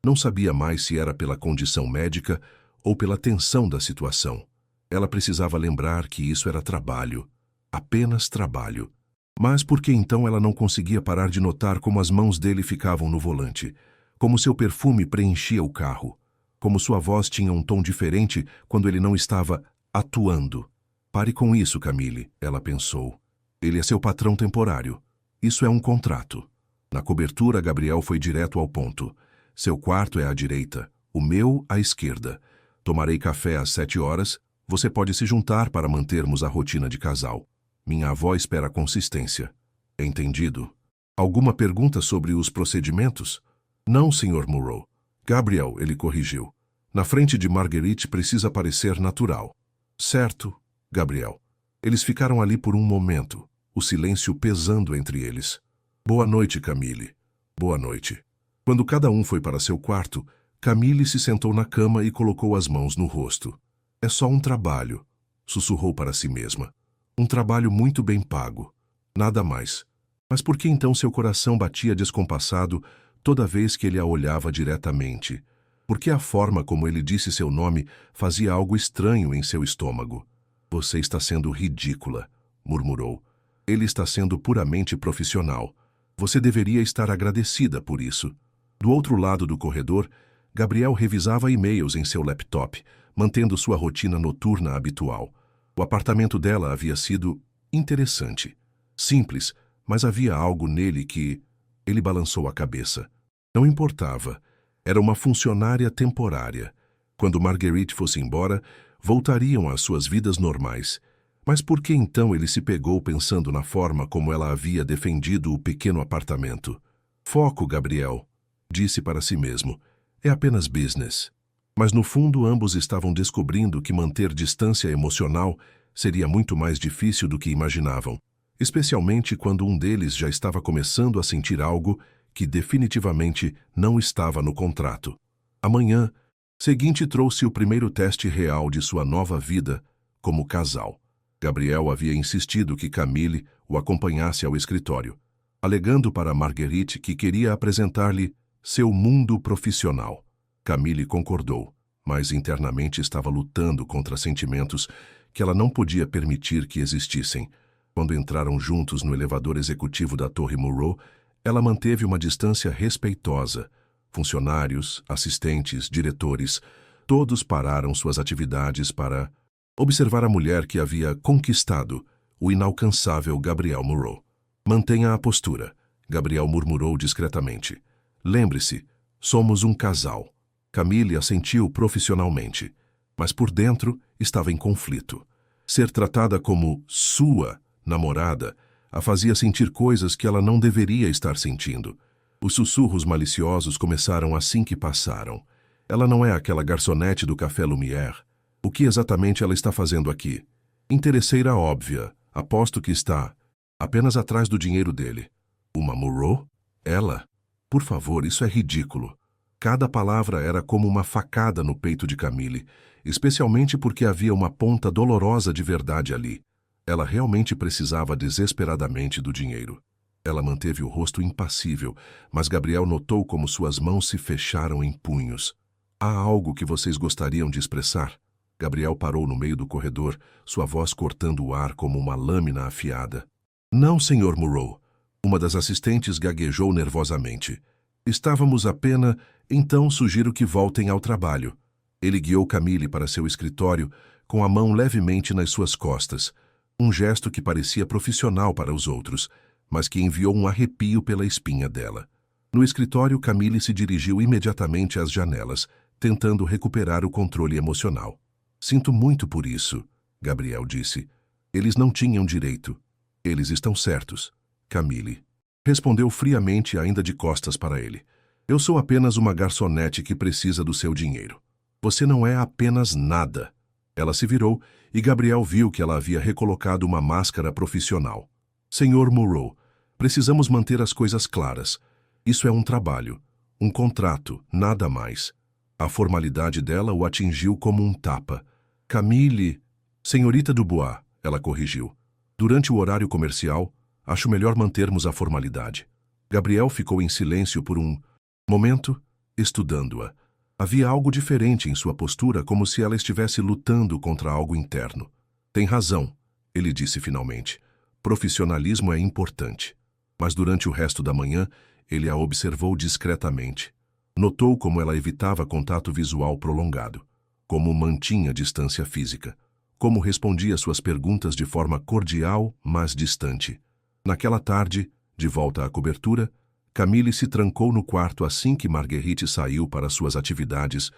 A: Não sabia mais se era pela condição médica ou pela tensão da situação. Ela precisava lembrar que isso era trabalho. Apenas trabalho. Mas por que então ela não conseguia parar de notar como as mãos dele ficavam no volante? Como seu perfume preenchia o carro? Como sua voz tinha um tom diferente quando ele não estava atuando? Pare com isso, Camille, ela pensou. Ele é seu patrão temporário. Isso é um contrato. Na cobertura, Gabriel foi direto ao ponto. Seu quarto é à direita, o meu à esquerda. Tomarei café às 7 horas. Você pode se juntar para mantermos a rotina de casal. Minha avó espera consistência. Entendido? Alguma pergunta sobre os procedimentos? Não, Sr. Murrow. Gabriel, ele corrigiu. Na frente de Marguerite precisa parecer natural. Certo, Gabriel. Eles ficaram ali por um momento, o silêncio pesando entre eles. Boa noite, Camille. Boa noite. Quando cada um foi para seu quarto, Camille se sentou na cama e colocou as mãos no rosto. É só um trabalho, sussurrou para si mesma. Um trabalho muito bem pago. Nada mais. Mas por que então seu coração batia descompassado toda vez que ele a olhava diretamente? Por que a forma como ele disse seu nome fazia algo estranho em seu estômago? Você está sendo ridícula, murmurou. Ele está sendo puramente profissional. Você deveria estar agradecida por isso. Do outro lado do corredor, Gabriel revisava e-mails em seu laptop, mantendo sua rotina noturna habitual. O apartamento dela havia sido interessante. Simples, mas havia algo nele que... Ele balançou a cabeça. Não importava. Era uma funcionária temporária. Quando Marguerite fosse embora, voltariam às suas vidas normais. Mas por que então ele se pegou pensando na forma como ela havia defendido o pequeno apartamento? Foco, Gabriel, disse para si mesmo. É apenas business. Mas no fundo ambos estavam descobrindo que manter distância emocional seria muito mais difícil do que imaginavam, especialmente quando um deles já estava começando a sentir algo que definitivamente não estava no contrato. A manhã seguinte trouxe o primeiro teste real de sua nova vida como casal. Gabriel havia insistido que Camille o acompanhasse ao escritório, alegando para Marguerite que queria apresentar-lhe seu mundo profissional. Camille concordou, mas internamente estava lutando contra sentimentos que ela não podia permitir que existissem. Quando entraram juntos no elevador executivo da Torre Murrow, ela manteve uma distância respeitosa. Funcionários, assistentes, diretores, todos pararam suas atividades para observar a mulher que havia conquistado o inalcançável Gabriel Murrow. Mantenha a postura, Gabriel murmurou discretamente. Lembre-se, somos um casal. Camille assentiu profissionalmente, mas por dentro estava em conflito. Ser tratada como sua namorada a fazia sentir coisas que ela não deveria estar sentindo. Os sussurros maliciosos começaram assim que passaram. Ela não é aquela garçonete do Café Lumière. O que exatamente ela está fazendo aqui? Interesseira óbvia. Aposto que está apenas atrás do dinheiro dele. Uma Murrow? Ela? Por favor, isso é ridículo. Cada palavra era como uma facada no peito de Camille, especialmente porque havia uma ponta dolorosa de verdade ali. Ela realmente precisava desesperadamente do dinheiro. Ela manteve o rosto impassível, mas Gabriel notou como suas mãos se fecharam em punhos. Há algo que vocês gostariam de expressar? Gabriel parou no meio do corredor, sua voz cortando o ar como uma lâmina afiada. Não, Sr. Murrow. Uma das assistentes gaguejou nervosamente. Estávamos apenas... Então sugiro que voltem ao trabalho. Ele guiou Camille para seu escritório, com a mão levemente nas suas costas. Um gesto que parecia profissional para os outros, mas que enviou um arrepio pela espinha dela. No escritório, Camille se dirigiu imediatamente às janelas, tentando recuperar o controle emocional. Sinto muito por isso, Gabriel disse. Eles não tinham direito. Eles estão certos. Camille respondeu friamente, ainda de costas para ele. Eu sou apenas uma garçonete que precisa do seu dinheiro. Você não é apenas nada. Ela se virou e Gabriel viu que ela havia recolocado uma máscara profissional. Senhor Monroe, precisamos manter as coisas claras. Isso é um trabalho, um contrato, nada mais. A formalidade dela o atingiu como um tapa. Camille... Senhorita Dubois, ela corrigiu. Durante o horário comercial, acho melhor mantermos a formalidade. Gabriel ficou em silêncio por um momento, estudando-a. Havia algo diferente em sua postura, como se ela estivesse lutando contra algo interno. Tem razão, ele disse finalmente. Profissionalismo é importante. Mas durante o resto da manhã, ele a observou discretamente. Notou como ela evitava contato visual prolongado, como mantinha distância física, como respondia suas perguntas de forma cordial, mas distante. Naquela tarde, de volta à cobertura, Camille se trancou no quarto assim que Marguerite saiu para suas atividades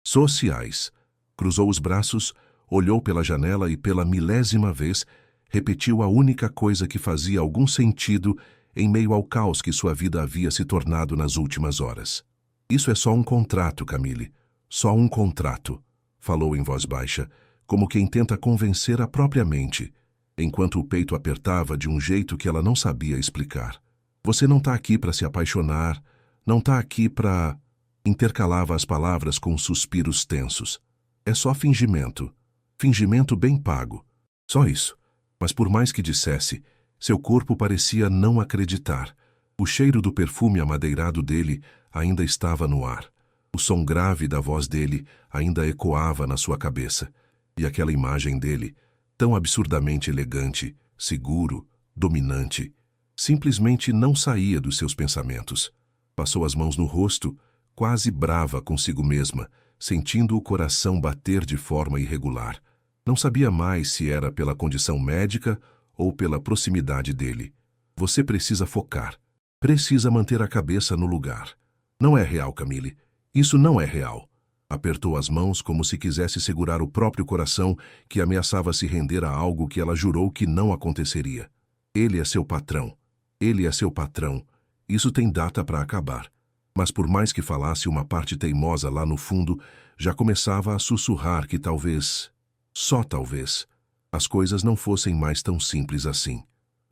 A: sociais. Cruzou os braços, olhou pela janela e pela milésima vez repetiu a única coisa que fazia algum sentido em meio ao caos que sua vida havia se tornado nas últimas horas. Isso é só um contrato, Camille. Só um contrato, falou em voz baixa, como quem tenta convencer a própria mente, enquanto o peito apertava de um jeito que ela não sabia explicar. Você não está aqui para se apaixonar, não está aqui para... Intercalava as palavras com suspiros tensos. É só fingimento. Fingimento bem pago. Só isso. Mas por mais que dissesse, seu corpo parecia não acreditar. O cheiro do perfume amadeirado dele ainda estava no ar. O som grave da voz dele ainda ecoava na sua cabeça. E aquela imagem dele, tão absurdamente elegante, seguro, dominante, simplesmente não saía dos seus pensamentos. Passou as mãos no rosto, quase brava consigo mesma, sentindo o coração bater de forma irregular. Não sabia mais se era pela condição médica ou pela proximidade dele. Você precisa focar. Precisa manter a cabeça no lugar. Não é real, Camille. Isso não é real. Apertou as mãos como se quisesse segurar o próprio coração que ameaçava se render a algo que ela jurou que não aconteceria. Ele é seu patrão. Ele é seu patrão. Isso tem data para acabar. Mas por mais que falasse, uma parte teimosa lá no fundo já começava a sussurrar que talvez, só talvez, as coisas não fossem mais tão simples assim.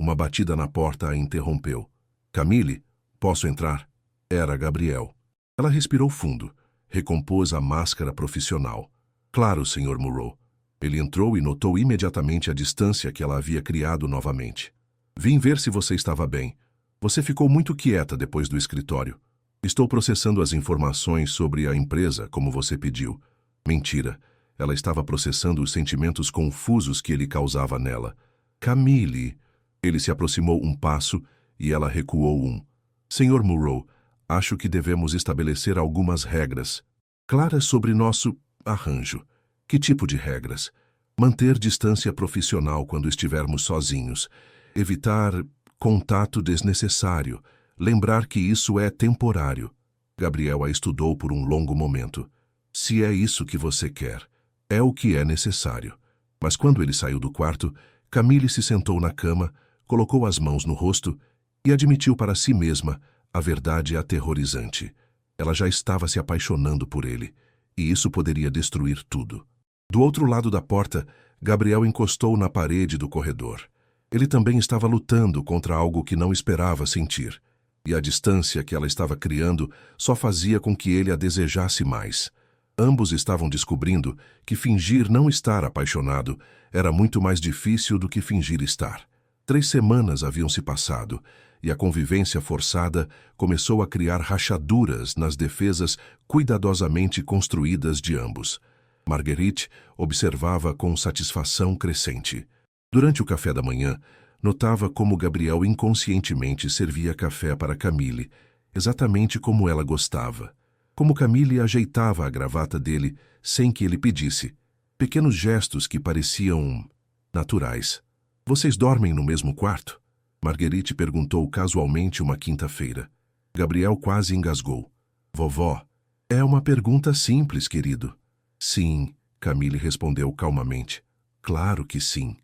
A: Uma batida na porta a interrompeu. Camille, posso entrar? Era Gabriel. Ela respirou fundo, recompôs a máscara profissional. Claro, Sr. Monroe. Ele entrou e notou imediatamente a distância que ela havia criado novamente. Vim ver se você estava bem. Você ficou muito quieta depois do escritório. Estou processando as informações sobre a empresa, como você pediu. Mentira. Ela estava processando os sentimentos confusos que ele causava nela. Camille. Ele se aproximou um passo e ela recuou um. Sr. Monroe, acho que devemos estabelecer algumas regras claras sobre nosso arranjo. Que tipo de regras? Manter distância profissional quando estivermos sozinhos. Evitar contato desnecessário. Lembrar que isso é temporário. Gabriel a estudou por um longo momento. Se é isso que você quer, é o que é necessário. Mas quando ele saiu do quarto, Camille se sentou na cama, colocou as mãos no rosto e admitiu para si mesma a verdade aterrorizante. Ela já estava se apaixonando por ele, e isso poderia destruir tudo. Do outro lado da porta, Gabriel encostou na parede do corredor. Ele também estava lutando contra algo que não esperava sentir. E a distância que ela estava criando só fazia com que ele a desejasse mais. Ambos estavam descobrindo que fingir não estar apaixonado era muito mais difícil do que fingir estar. 3 semanas haviam se passado, e a convivência forçada começou a criar rachaduras nas defesas cuidadosamente construídas de ambos. Marguerite observava com satisfação crescente. Durante o café da manhã, notava como Gabriel inconscientemente servia café para Camille, exatamente como ela gostava. Como Camille ajeitava a gravata dele sem que ele pedisse. Pequenos gestos que pareciam naturais. Vocês dormem no mesmo quarto? Marguerite perguntou casualmente uma quinta-feira. Gabriel quase engasgou. Vovó, é uma pergunta simples, querido. Sim, Camille respondeu calmamente. Claro que sim.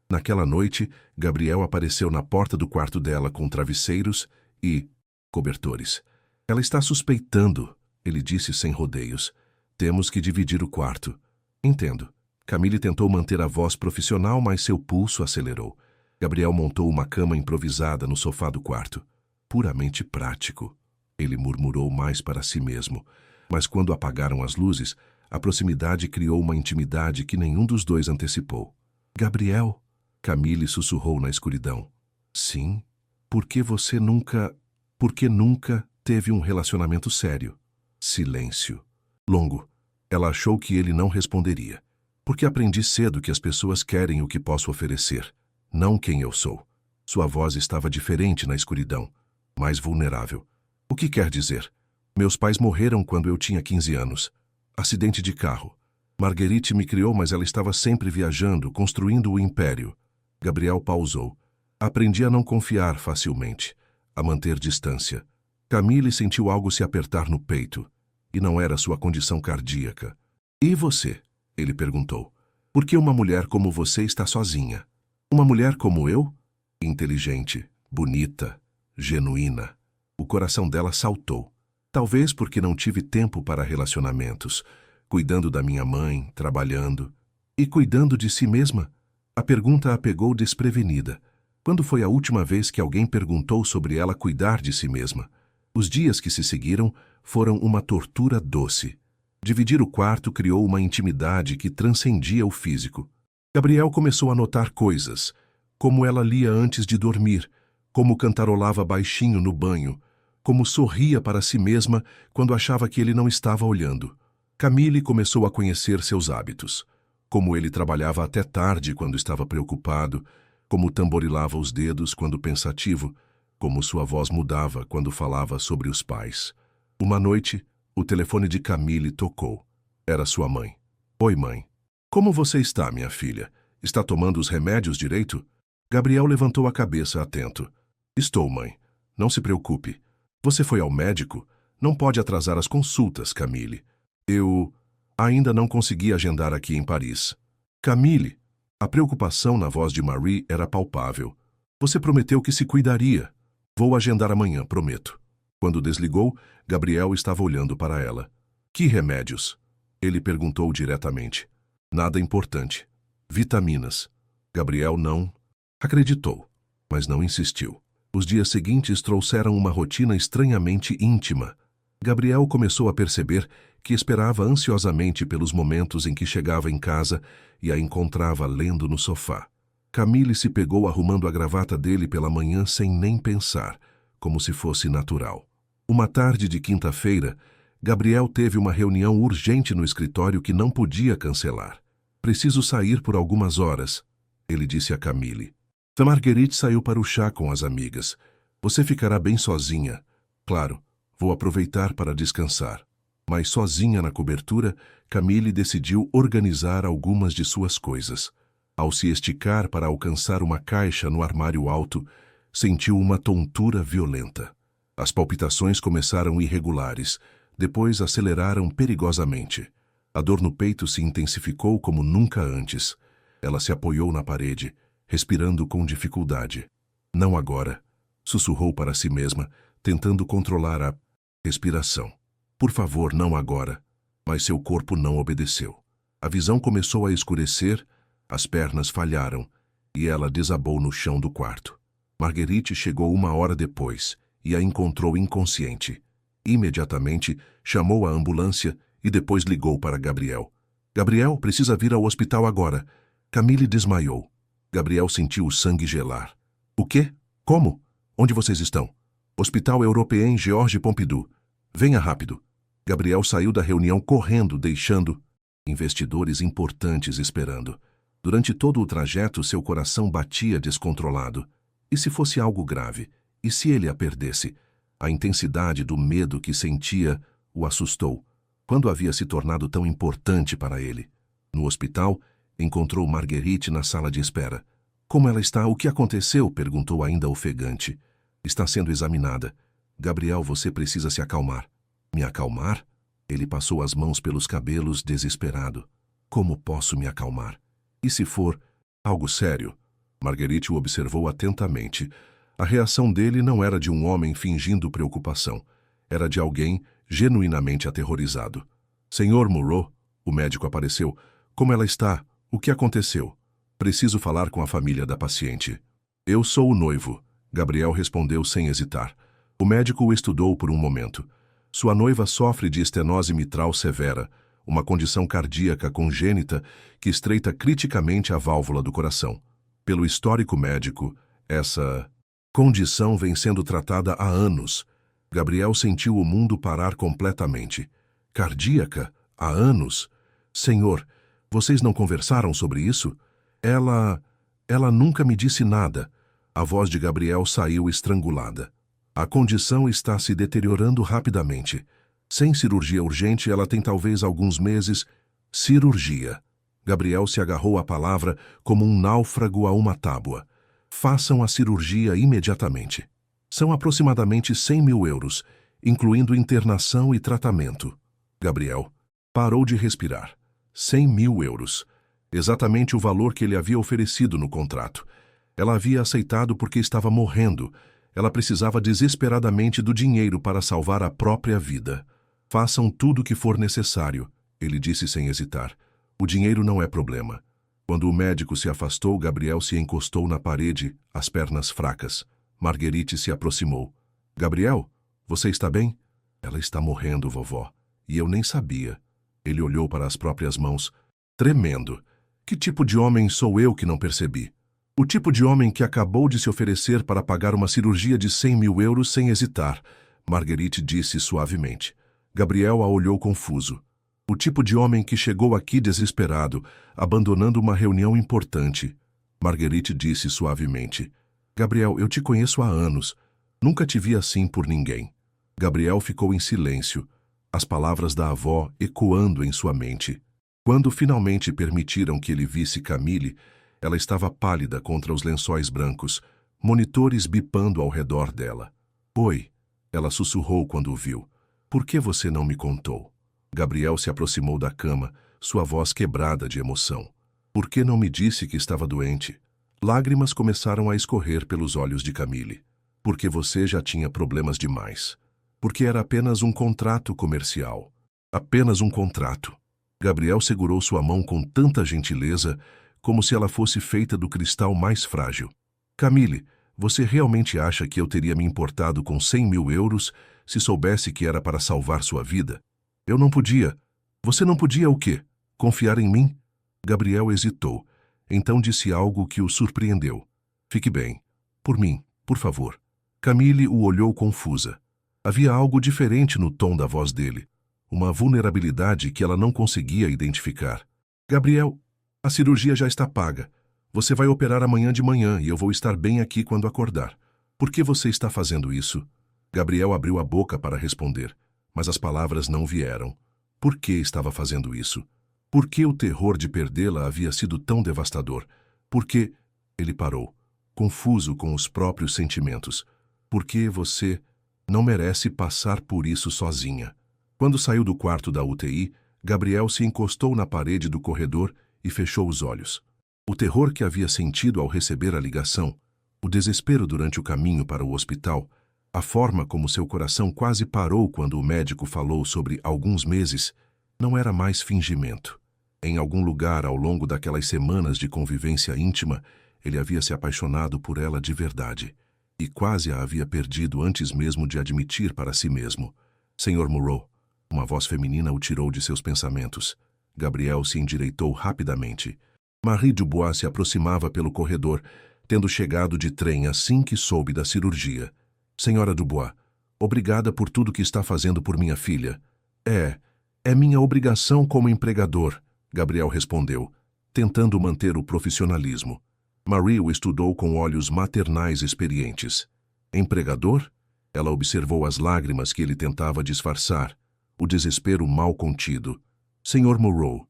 A: Naquela noite, Gabriel apareceu na porta do quarto dela com travesseiros e cobertores. Ela está suspeitando, ele disse sem rodeios. Temos que dividir o quarto. Entendo. Camille tentou manter a voz profissional, mas seu pulso acelerou. Gabriel montou uma cama improvisada no sofá do quarto. Puramente prático. Ele murmurou mais para si mesmo. Mas quando apagaram as luzes, a proximidade criou uma intimidade que nenhum dos dois antecipou. Gabriel, Camille sussurrou na escuridão. Sim? Por que nunca teve um relacionamento sério? Silêncio. Longo. Ela achou que ele não responderia. Porque aprendi cedo que as pessoas querem o que posso oferecer, não quem eu sou. Sua voz estava diferente na escuridão, mais vulnerável. O que quer dizer? Meus pais morreram quando eu tinha 15 anos. Acidente de carro. Marguerite me criou, mas ela estava sempre viajando, construindo o império. Gabriel pausou. Aprendi a não confiar facilmente, a manter distância. Camille sentiu algo se apertar no peito, e não era sua condição cardíaca. E você? Ele perguntou. Por que uma mulher como você está sozinha? Uma mulher como eu? Inteligente, bonita, genuína. O coração dela saltou. Talvez porque não tive tempo para relacionamentos, cuidando da minha mãe, trabalhando e cuidando de si mesma. A pergunta a pegou desprevenida. Quando foi a última vez que alguém perguntou sobre ela cuidar de si mesma? Os dias que se seguiram foram uma tortura doce. Dividir o quarto criou uma intimidade que transcendia o físico. Gabriel começou a notar coisas, como ela lia antes de dormir, como cantarolava baixinho no banho, como sorria para si mesma quando achava que ele não estava olhando. Camille começou a conhecer seus hábitos, como ele trabalhava até tarde quando estava preocupado, como tamborilava os dedos quando pensativo, como sua voz mudava quando falava sobre os pais. Uma noite, o telefone de Camille tocou. Era sua mãe. Oi, mãe. Como você está, minha filha? Está tomando os remédios direito? Gabriel levantou a cabeça atento. Estou, mãe. Não se preocupe. Você foi ao médico? Não pode atrasar as consultas, Camille. Eu ainda não consegui agendar aqui em Paris. Camille. A preocupação na voz de Marie era palpável. Você prometeu que se cuidaria. Vou agendar amanhã, prometo. Quando desligou, Gabriel estava olhando para ela. Que remédios? Ele perguntou diretamente. Nada importante. Vitaminas. Gabriel não acreditou, mas não insistiu. Os dias seguintes trouxeram uma rotina estranhamente íntima. Gabriel começou a perceber que esperava ansiosamente pelos momentos em que chegava em casa e a encontrava lendo no sofá. Camille se pegou arrumando a gravata dele pela manhã sem nem pensar, como se fosse natural. Uma tarde de quinta-feira, Gabriel teve uma reunião urgente no escritório que não podia cancelar. Preciso sair por algumas horas, ele disse a Camille. Marguerite saiu para o chá com as amigas. Você ficará bem sozinha. Claro, vou aproveitar para descansar. Mas sozinha na cobertura, Camille decidiu organizar algumas de suas coisas. Ao se esticar para alcançar uma caixa no armário alto, sentiu uma tontura violenta. As palpitações começaram irregulares, depois aceleraram perigosamente. A dor no peito se intensificou como nunca antes. Ela se apoiou na parede, respirando com dificuldade. Não agora, sussurrou para si mesma, tentando controlar a respiração. Por favor, não agora. Mas seu corpo não obedeceu. A visão começou a escurecer, as pernas falharam, e ela desabou no chão do quarto. Marguerite chegou 1 hora depois e a encontrou inconsciente. Imediatamente, chamou a ambulância e depois ligou para Gabriel. Gabriel, precisa vir ao hospital agora. Camille desmaiou. Gabriel sentiu o sangue gelar. O quê? Como? Onde vocês estão? Hospital Européen Georges Pompidou. Venha rápido. Gabriel saiu da reunião correndo, deixando investidores importantes esperando. Durante todo o trajeto, seu coração batia descontrolado. E se fosse algo grave? E se ele a perdesse? A intensidade do medo que sentia o assustou. Quando havia se tornado tão importante para ele? No hospital, encontrou Marguerite na sala de espera. Como ela está? O que aconteceu? Perguntou ainda ofegante. Está sendo examinada. Gabriel, você precisa se acalmar. Me acalmar? Ele passou as mãos pelos cabelos, desesperado. Como posso me acalmar? E se for algo sério? Marguerite o observou atentamente. A reação dele não era de um homem fingindo preocupação. Era de alguém genuinamente aterrorizado. Senhor Monroe, o médico apareceu. Como ela está? O que aconteceu? Preciso falar com a família da paciente. Eu sou o noivo, Gabriel respondeu sem hesitar. O médico o estudou por um momento. Sua noiva sofre de estenose mitral severa, uma condição cardíaca congênita que estreita criticamente a válvula do coração. Pelo histórico médico, essa condição vem sendo tratada há anos. Gabriel sentiu o mundo parar completamente. Cardíaca? Há anos? Senhor, vocês não conversaram sobre isso? Ela nunca me disse nada. A voz de Gabriel saiu estrangulada. A condição está se deteriorando rapidamente. Sem cirurgia urgente, ela tem talvez alguns meses. Cirurgia. Gabriel se agarrou à palavra como um náufrago a uma tábua. Façam a cirurgia imediatamente. São aproximadamente 100 mil euros, incluindo internação e tratamento. Gabriel parou de respirar. 100 mil euros. Exatamente o valor que ele havia oferecido no contrato. Ela havia aceitado porque estava morrendo. Ela precisava desesperadamente do dinheiro para salvar a própria vida. Façam tudo o que for necessário, ele disse sem hesitar. O dinheiro não é problema. Quando o médico se afastou, Gabriel se encostou na parede, as pernas fracas. Marguerite se aproximou. Gabriel, você está bem? Ela está morrendo, vovó. E eu nem sabia. Ele olhou para as próprias mãos, tremendo. Que tipo de homem sou eu que não percebi? O tipo de homem que acabou de se oferecer para pagar uma cirurgia de 100 mil euros sem hesitar, Marguerite disse suavemente. Gabriel a olhou confuso. O tipo de homem que chegou aqui desesperado, abandonando uma reunião importante. Marguerite disse suavemente. Gabriel, eu te conheço há anos. Nunca te vi assim por ninguém. Gabriel ficou em silêncio, as palavras da avó ecoando em sua mente. Quando finalmente permitiram que ele visse Camille, ela estava pálida contra os lençóis brancos, monitores bipando ao redor dela. Oi, ela sussurrou quando o viu. Por que você não me contou? Gabriel se aproximou da cama, sua voz quebrada de emoção. Por que não me disse que estava doente? Lágrimas começaram a escorrer pelos olhos de Camille. Porque você já tinha problemas demais. Porque era apenas um contrato comercial. Apenas um contrato. Gabriel segurou sua mão com tanta gentileza, como se ela fosse feita do cristal mais frágil. Camille, você realmente acha que eu teria me importado com 100 mil euros se soubesse que era para salvar sua vida? Eu não podia. Você não podia o quê? Confiar em mim? Gabriel hesitou. Então disse algo que o surpreendeu. Fique bem. Por mim, por favor. Camille o olhou confusa. Havia algo diferente no tom da voz dele. Uma vulnerabilidade que ela não conseguia identificar. Gabriel, a cirurgia já está paga. Você vai operar amanhã de manhã e eu vou estar bem aqui quando acordar. Por que você está fazendo isso? Gabriel abriu a boca para responder, mas as palavras não vieram. Por que estava fazendo isso? Por que o terror de perdê-la havia sido tão devastador? Por que... Ele parou, confuso com os próprios sentimentos. Por que você não merece passar por isso sozinha? Quando saiu do quarto da UTI, Gabriel se encostou na parede do corredor e fechou os olhos. O terror que havia sentido ao receber a ligação, o desespero durante o caminho para o hospital, a forma como seu coração quase parou quando o médico falou sobre alguns meses, não era mais fingimento. Em algum lugar ao longo daquelas semanas de convivência íntima, ele havia se apaixonado por ela de verdade, e quase a havia perdido antes mesmo de admitir para si mesmo. Senhor Monroe, uma voz feminina o tirou de seus pensamentos. Gabriel se endireitou rapidamente. Marie Dubois se aproximava pelo corredor, tendo chegado de trem assim que soube da cirurgia. Senhora Dubois, obrigada por tudo que está fazendo por minha filha. É minha obrigação como empregador, Gabriel respondeu, tentando manter o profissionalismo. Marie o estudou com olhos maternais experientes. Empregador? Ela observou as lágrimas que ele tentava disfarçar, o desespero mal contido. Senhor Monroe,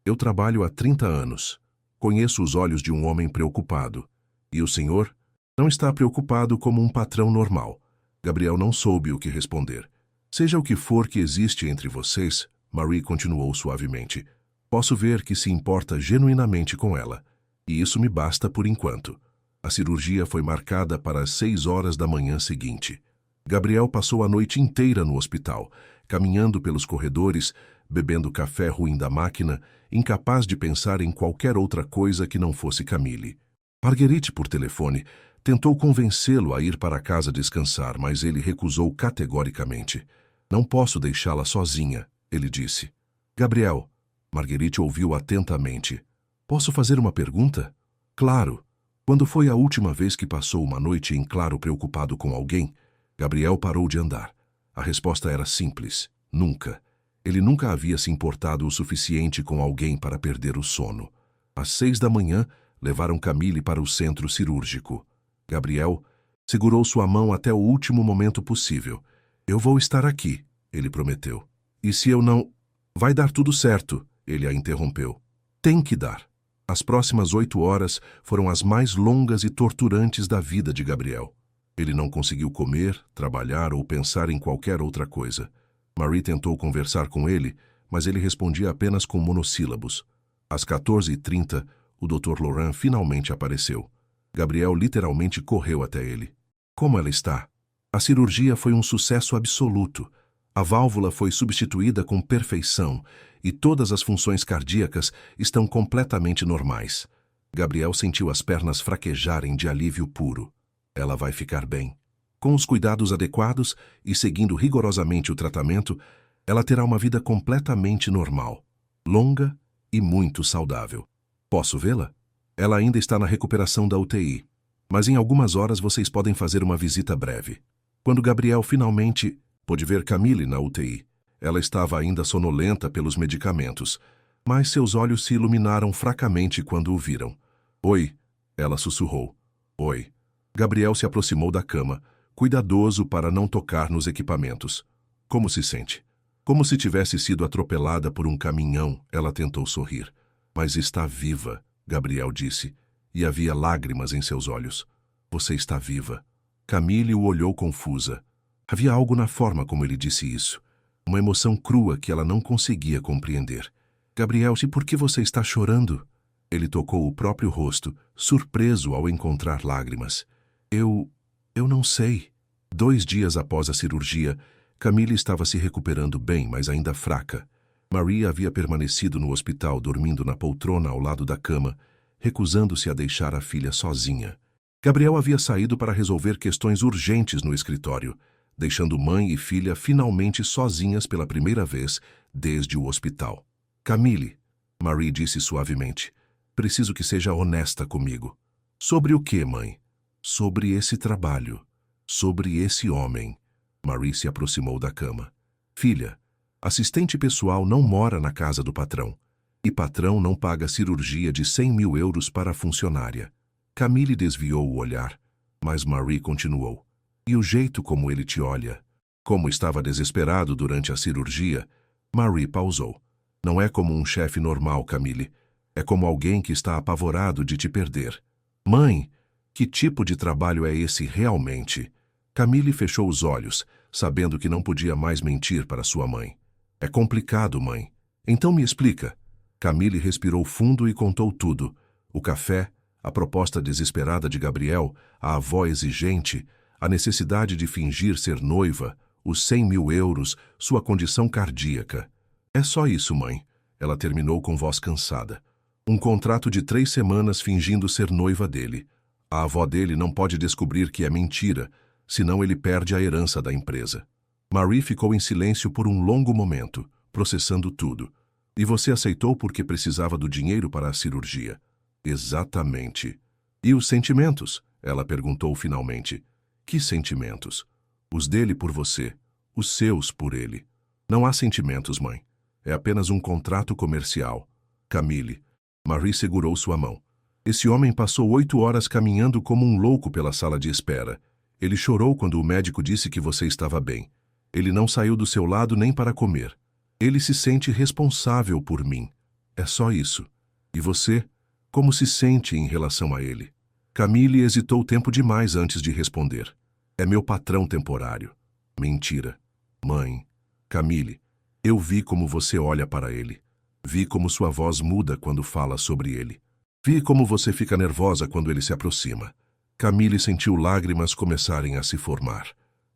A: eu trabalho há 30 anos. Conheço os olhos de um homem preocupado. E o senhor? Não está preocupado como um patrão normal. Gabriel não soube o que responder. Seja o que for que existe entre vocês, Marie continuou suavemente, posso ver que se importa genuinamente com ela. E isso me basta por enquanto. A cirurgia foi marcada para as 6 horas da manhã seguinte. Gabriel passou a noite inteira no hospital, caminhando pelos corredores, bebendo café ruim da máquina, incapaz de pensar em qualquer outra coisa que não fosse Camille. Marguerite, por telefone, tentou convencê-lo a ir para casa descansar, mas ele recusou categoricamente. Não posso deixá-la sozinha, ele disse. Gabriel, Marguerite ouviu atentamente. Posso fazer uma pergunta? Claro. Quando foi a última vez que passou uma noite em claro preocupado com alguém? Gabriel parou de andar. A resposta era simples. Nunca. Ele nunca havia se importado o suficiente com alguém para perder o sono. Às 6 da manhã, levaram Camille para o centro cirúrgico. Gabriel segurou sua mão até o último momento possível. Eu vou estar aqui, ele prometeu. E se eu não... Vai dar tudo certo, ele a interrompeu. Tem que dar. As próximas 8 horas foram as mais longas e torturantes da vida de Gabriel. Ele não conseguiu comer, trabalhar ou pensar em qualquer outra coisa. Marie tentou conversar com ele, mas ele respondia apenas com monossílabos. Às 14h30, o Dr. Laurent finalmente apareceu. Gabriel literalmente correu até ele. Como ela está? A cirurgia foi um sucesso absoluto. A válvula foi substituída com perfeição e todas as funções cardíacas estão completamente normais. Gabriel sentiu as pernas fraquejarem de alívio puro. Ela vai ficar bem. Com os cuidados adequados e seguindo rigorosamente o tratamento, ela terá uma vida completamente normal, longa e muito saudável. Posso vê-la? Ela ainda está na recuperação da UTI, mas em algumas horas vocês podem fazer uma visita breve. Quando Gabriel finalmente pôde ver Camille na UTI, ela estava ainda sonolenta pelos medicamentos, mas seus olhos se iluminaram fracamente quando o viram. Oi, ela sussurrou. Oi. Gabriel se aproximou da cama, cuidadoso para não tocar nos equipamentos. Como se sente? Como se tivesse sido atropelada por um caminhão, ela tentou sorrir. Mas está viva, Gabriel disse, e havia lágrimas em seus olhos. Você está viva. Camille o olhou confusa. Havia algo na forma como ele disse isso. Uma emoção crua que ela não conseguia compreender. Gabriel, e por que você está chorando? Ele tocou o próprio rosto, surpreso ao encontrar lágrimas. Eu não sei. 2 dias após a cirurgia, Camille estava se recuperando bem, mas ainda fraca. Marie havia permanecido no hospital dormindo na poltrona ao lado da cama, recusando-se a deixar a filha sozinha. Gabriel havia saído para resolver questões urgentes no escritório, deixando mãe e filha finalmente sozinhas pela primeira vez desde o hospital. Camille, Marie disse suavemente, preciso que seja honesta comigo. Sobre o que, mãe? Sobre esse trabalho. Sobre esse homem. Marie se aproximou da cama. Filha, assistente pessoal não mora na casa do patrão. E patrão não paga cirurgia de 100 mil euros para a funcionária. Camille desviou o olhar, mas Marie continuou. E o jeito como ele te olha. Como estava desesperado durante a cirurgia, Marie pausou. Não é como um chefe normal, Camille. É como alguém que está apavorado de te perder. Mãe, que tipo de trabalho é esse realmente? Camille fechou os olhos, sabendo que não podia mais mentir para sua mãe. É complicado, mãe. Então me explica. Camille respirou fundo e contou tudo. O café, a proposta desesperada de Gabriel, a avó exigente, a necessidade de fingir ser noiva, os 100 mil euros, sua condição cardíaca. É só isso, mãe. Ela terminou com voz cansada. Um contrato de 3 semanas fingindo ser noiva dele. A avó dele não pode descobrir que é mentira, senão ele perde a herança da empresa. Marie ficou em silêncio por um longo momento, processando tudo. E você aceitou porque precisava do dinheiro para a cirurgia. Exatamente. E os sentimentos? Ela perguntou finalmente. Que sentimentos? Os dele por você, os seus por ele. Não há sentimentos, mãe. É apenas um contrato comercial. Camille. Marie segurou sua mão. Esse homem passou 8 horas caminhando como um louco pela sala de espera. Ele chorou quando o médico disse que você estava bem. Ele não saiu do seu lado nem para comer. Ele se sente responsável por mim. É só isso. E você? Como se sente em relação a ele? Camille hesitou tempo demais antes de responder. É meu patrão temporário. Mentira. Mãe. Camille, eu vi como você olha para ele. Vi como sua voz muda quando fala sobre ele. Vi como você fica nervosa quando ele se aproxima. Camille sentiu lágrimas começarem a se formar.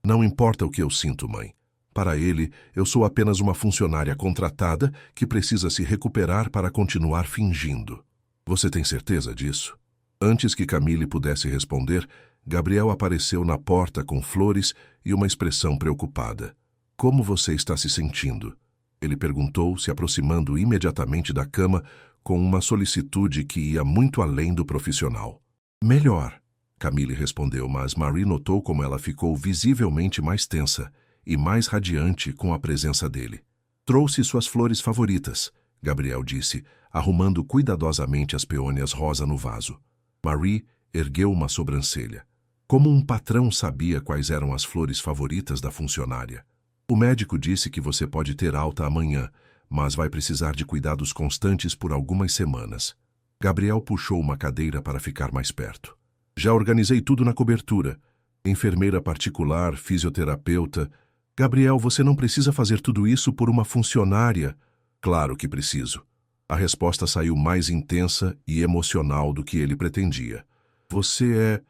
A: Não importa o que eu sinto, mãe. Para ele, eu sou apenas uma funcionária contratada que precisa se recuperar para continuar fingindo. Você tem certeza disso? Antes que Camille pudesse responder, Gabriel apareceu na porta com flores e uma expressão preocupada. Como você está se sentindo? Ele perguntou, se aproximando imediatamente da cama com uma solicitude que ia muito além do profissional. Melhor, Camille respondeu, mas Marie notou como ela ficou visivelmente mais tensa e mais radiante com a presença dele. Trouxe suas flores favoritas, Gabriel disse, arrumando cuidadosamente as peônias rosa no vaso. Marie ergueu uma sobrancelha. Como um patrão sabia quais eram as flores favoritas da funcionária? O médico disse que você pode ter alta amanhã, mas vai precisar de cuidados constantes por algumas semanas. Gabriel puxou uma cadeira para ficar mais perto. Já organizei tudo na cobertura. Enfermeira particular, fisioterapeuta. Gabriel, você não precisa fazer tudo isso por uma funcionária. Claro que preciso. A resposta saiu mais intensa e emocional do que ele pretendia. Você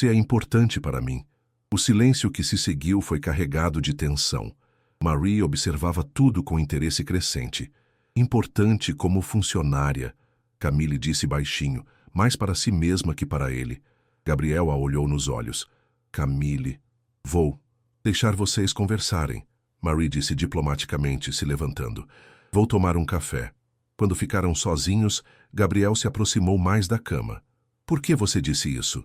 A: é importante para mim. O silêncio que se seguiu foi carregado de tensão. Marie observava tudo com interesse crescente. Importante como funcionária, Camille disse baixinho, mais para si mesma que para ele. Gabriel a olhou nos olhos. Camille, vou deixar vocês conversarem, Marie disse diplomaticamente, se levantando. Vou tomar um café. Quando ficaram sozinhos, Gabriel se aproximou mais da cama. Por que você disse isso?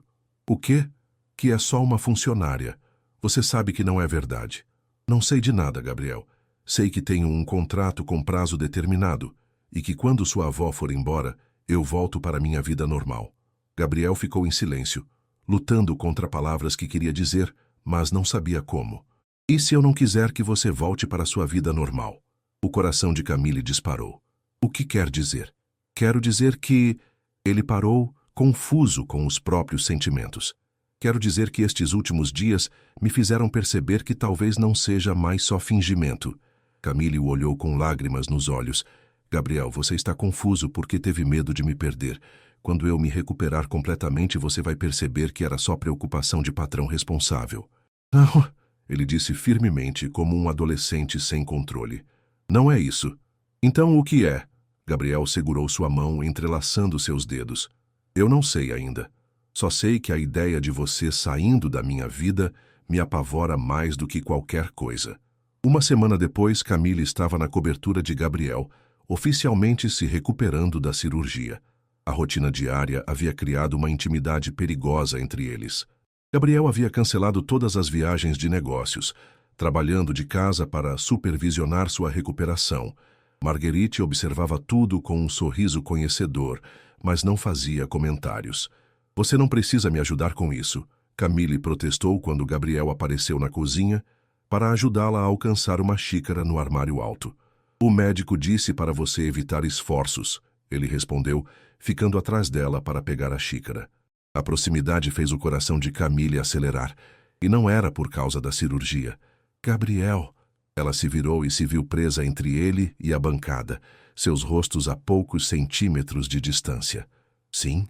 A: O quê? Que é só uma funcionária. Você sabe que não é verdade. Não sei de nada, Gabriel. Sei que tenho um contrato com prazo determinado e que quando sua avó for embora, eu volto para minha vida normal. Gabriel ficou em silêncio, lutando contra palavras que queria dizer, mas não sabia como. E se eu não quiser que você volte para sua vida normal? O coração de Camille disparou. O que quer dizer? Quero dizer que... Ele parou, confuso com os próprios sentimentos. Quero dizer que estes últimos dias me fizeram perceber que talvez não seja mais só fingimento. Camille o olhou com lágrimas nos olhos. Gabriel, você está confuso porque teve medo de me perder. Quando eu me recuperar completamente, você vai perceber que era só preocupação de patrão responsável. Não, ele disse firmemente, como um adolescente sem controle. Não é isso. Então o que é? Gabriel segurou sua mão, entrelaçando seus dedos. Eu não sei ainda. Só sei que a ideia de você saindo da minha vida me apavora mais do que qualquer coisa. Uma semana depois, Camille estava na cobertura de Gabriel, oficialmente se recuperando da cirurgia. A rotina diária havia criado uma intimidade perigosa entre eles. Gabriel havia cancelado todas as viagens de negócios, trabalhando de casa para supervisionar sua recuperação. Marguerite observava tudo com um sorriso conhecedor, mas não fazia comentários. Você não precisa me ajudar com isso, Camille protestou quando Gabriel apareceu na cozinha para ajudá-la a alcançar uma xícara no armário alto. O médico disse para você evitar esforços, ele respondeu, ficando atrás dela para pegar a xícara. A proximidade fez o coração de Camille acelerar, e não era por causa da cirurgia. Gabriel... Ela se virou e se viu presa entre ele e a bancada, seus rostos a poucos centímetros de distância. Sim,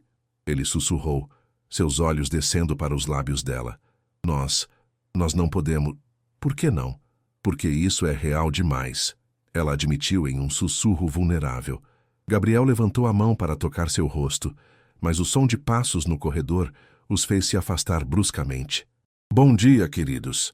A: ele sussurrou, seus olhos descendo para os lábios dela. Nós não podemos... Por que não? Porque isso é real demais. Ela admitiu em um sussurro vulnerável. Gabriel levantou a mão para tocar seu rosto, mas o som de passos no corredor os fez se afastar bruscamente. Bom dia, queridos.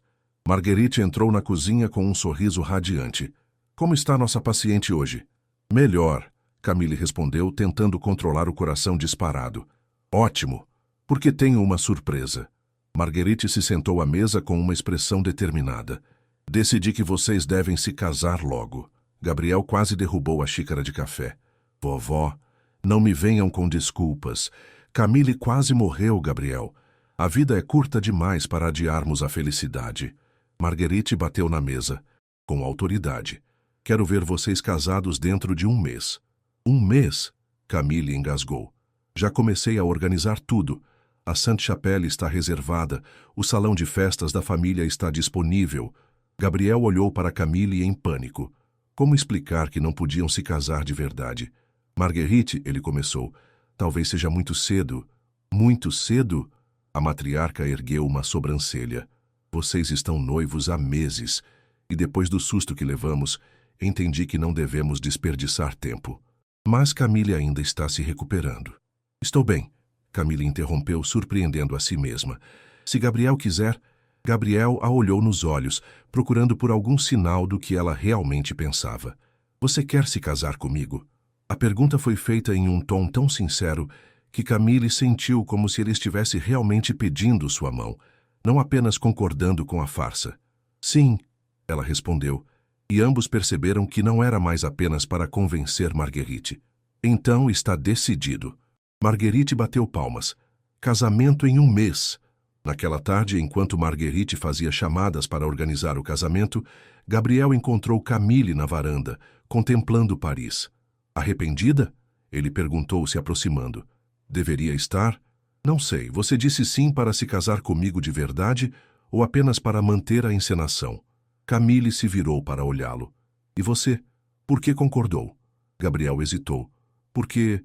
A: Marguerite entrou na cozinha com um sorriso radiante. Como está nossa paciente hoje? Melhor, Camille respondeu, tentando controlar o coração disparado. Ótimo, porque tenho uma surpresa. Marguerite se sentou à mesa com uma expressão determinada. Decidi que vocês devem se casar logo. Gabriel quase derrubou a xícara de café. Vovó, não me venham com desculpas. Camille quase morreu, Gabriel. A vida é curta demais para adiarmos a felicidade. Marguerite bateu na mesa, com autoridade. Quero ver vocês casados dentro de 1 mês. 1 mês? Camille engasgou. Já comecei a organizar tudo. A Sainte-Chapelle está reservada, o salão de festas da família está disponível. Gabriel olhou para Camille em pânico. Como explicar que não podiam se casar de verdade? Marguerite, ele começou. Talvez seja muito cedo. Muito cedo? A matriarca ergueu uma sobrancelha. Vocês estão noivos há meses. E depois do susto que levamos, entendi que não devemos desperdiçar tempo. Mas Camille ainda está se recuperando. Estou bem, Camille interrompeu, surpreendendo a si mesma. Se Gabriel quiser... Gabriel a olhou nos olhos, procurando por algum sinal do que ela realmente pensava. Você quer se casar comigo? A pergunta foi feita em um tom tão sincero que Camille sentiu como se ele estivesse realmente pedindo sua mão, não apenas concordando com a farsa. Sim, ela respondeu, e ambos perceberam que não era mais apenas para convencer Marguerite. Então está decidido. Marguerite bateu palmas. Casamento em 1 mês. Naquela tarde, enquanto Marguerite fazia chamadas para organizar o casamento, Gabriel encontrou Camille na varanda, contemplando Paris. Arrependida? Ele perguntou, se aproximando. Deveria estar? Não sei, você disse sim para se casar comigo de verdade ou apenas para manter a encenação? Camille se virou para olhá-lo. E você? Por que concordou? Gabriel hesitou. Porque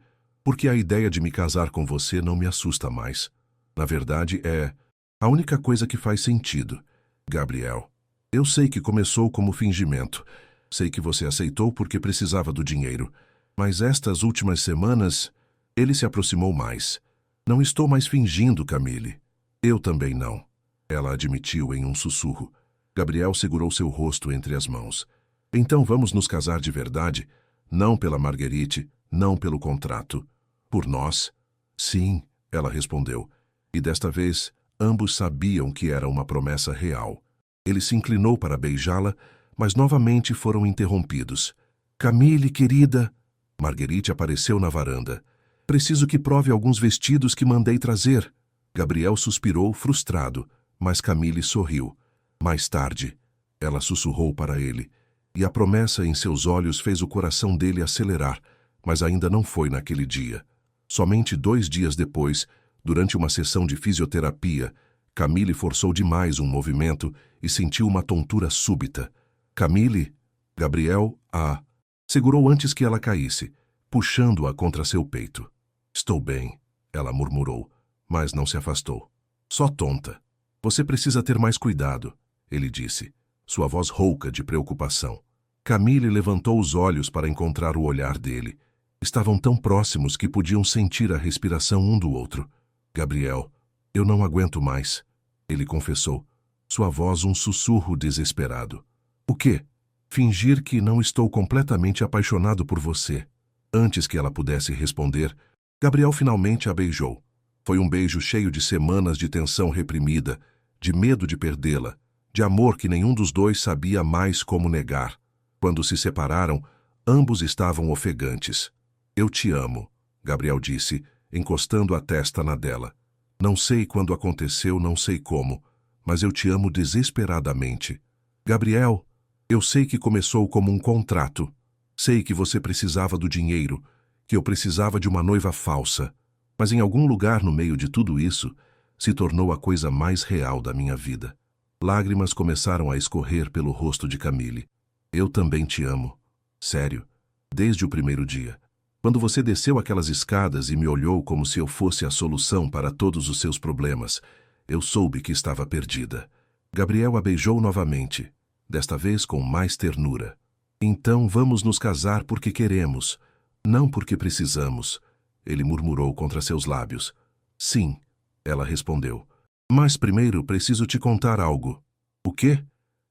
A: a ideia de me casar com você não me assusta mais. Na verdade, é a única coisa que faz sentido. Gabriel, eu sei que começou como fingimento. Sei que você aceitou porque precisava do dinheiro. Mas estas últimas semanas, ele se aproximou mais. Não estou mais fingindo, Camille. Eu também não. Ela admitiu em um sussurro. Gabriel segurou seu rosto entre as mãos. Então vamos nos casar de verdade? Não pela Marguerite, não pelo contrato. Por nós? Sim, ela respondeu. E desta vez, ambos sabiam que era uma promessa real. Ele se inclinou para beijá-la, mas novamente foram interrompidos. Camille, querida... Marguerite apareceu na varanda. Preciso que prove alguns vestidos que mandei trazer. Gabriel suspirou, frustrado, mas Camille sorriu. Mais tarde, ela sussurrou para ele, e a promessa em seus olhos fez o coração dele acelerar, mas ainda não foi naquele dia. Somente 2 dias depois, durante uma sessão de fisioterapia, Camille forçou demais um movimento e sentiu uma tontura súbita. Camille, Gabriel a segurou antes que ela caísse, puxando-a contra seu peito. Estou bem, ela murmurou, mas não se afastou. Só tonta. Você precisa ter mais cuidado, ele disse, sua voz rouca de preocupação. Camille levantou os olhos para encontrar o olhar dele. Estavam tão próximos que podiam sentir a respiração um do outro. Gabriel, eu não aguento mais, ele confessou, sua voz um sussurro desesperado. O quê? Fingir que não estou completamente apaixonado por você. Antes que ela pudesse responder, Gabriel finalmente a beijou. Foi um beijo cheio de semanas de tensão reprimida, de medo de perdê-la, de amor que nenhum dos dois sabia mais como negar. Quando se separaram, ambos estavam ofegantes. Eu te amo, Gabriel disse, encostando a testa na dela. Não sei quando aconteceu, não sei como, mas eu te amo desesperadamente. Gabriel, eu sei que começou como um contrato. Sei que você precisava do dinheiro, que eu precisava de uma noiva falsa. Mas em algum lugar no meio de tudo isso, se tornou a coisa mais real da minha vida. Lágrimas começaram a escorrer pelo rosto de Camille. Eu também te amo. Sério. Desde o primeiro dia. Quando você desceu aquelas escadas e me olhou como se eu fosse a solução para todos os seus problemas, eu soube que estava perdida. Gabriel a beijou novamente, desta vez com mais ternura. Então vamos nos casar porque queremos, não porque precisamos, ele murmurou contra seus lábios. Sim, ela respondeu. Mas primeiro preciso te contar algo. O quê?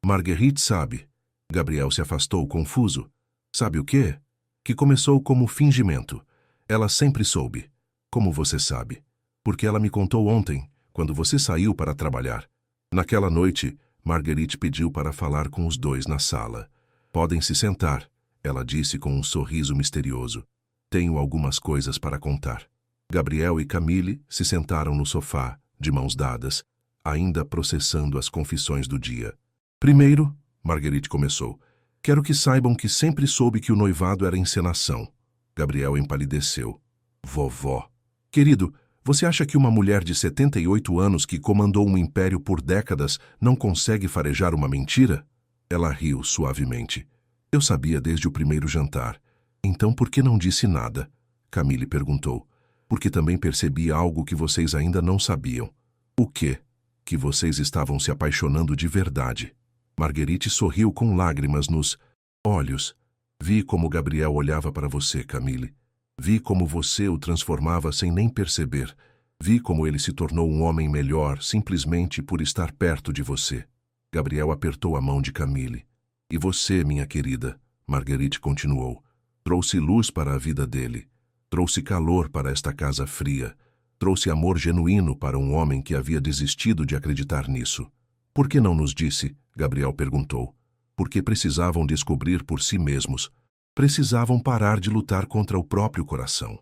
A: Marguerite sabe. Gabriel se afastou confuso. Sabe o quê? Que começou como fingimento. Ela sempre soube. Como você sabe? Porque ela me contou ontem, quando você saiu para trabalhar. Naquela noite, Marguerite pediu para falar com os dois na sala. Podem se sentar, ela disse com um sorriso misterioso. Tenho algumas coisas para contar. Gabriel e Camille se sentaram no sofá, de mãos dadas, ainda processando as confissões do dia. Primeiro, Marguerite começou, quero que saibam que sempre soube que o noivado era encenação. Gabriel empalideceu. Vovó. Querido, você acha que uma mulher de 78 anos que comandou um império por décadas não consegue farejar uma mentira? Ela riu suavemente. Eu sabia desde o primeiro jantar. Então por que não disse nada? Camille perguntou. Porque também percebi algo que vocês ainda não sabiam. O quê? Que vocês estavam se apaixonando de verdade. Marguerite sorriu com lágrimas nos olhos. Vi como Gabriel olhava para você, Camille. Vi como você o transformava sem nem perceber. Vi como ele se tornou um homem melhor simplesmente por estar perto de você. Gabriel apertou a mão de Camille. E você, minha querida, Marguerite continuou, trouxe luz para a vida dele. Trouxe calor para esta casa fria. Trouxe amor genuíno para um homem que havia desistido de acreditar nisso. Por que não nos disse? Gabriel perguntou. Porque precisavam descobrir por si mesmos. Precisavam parar de lutar contra o próprio coração.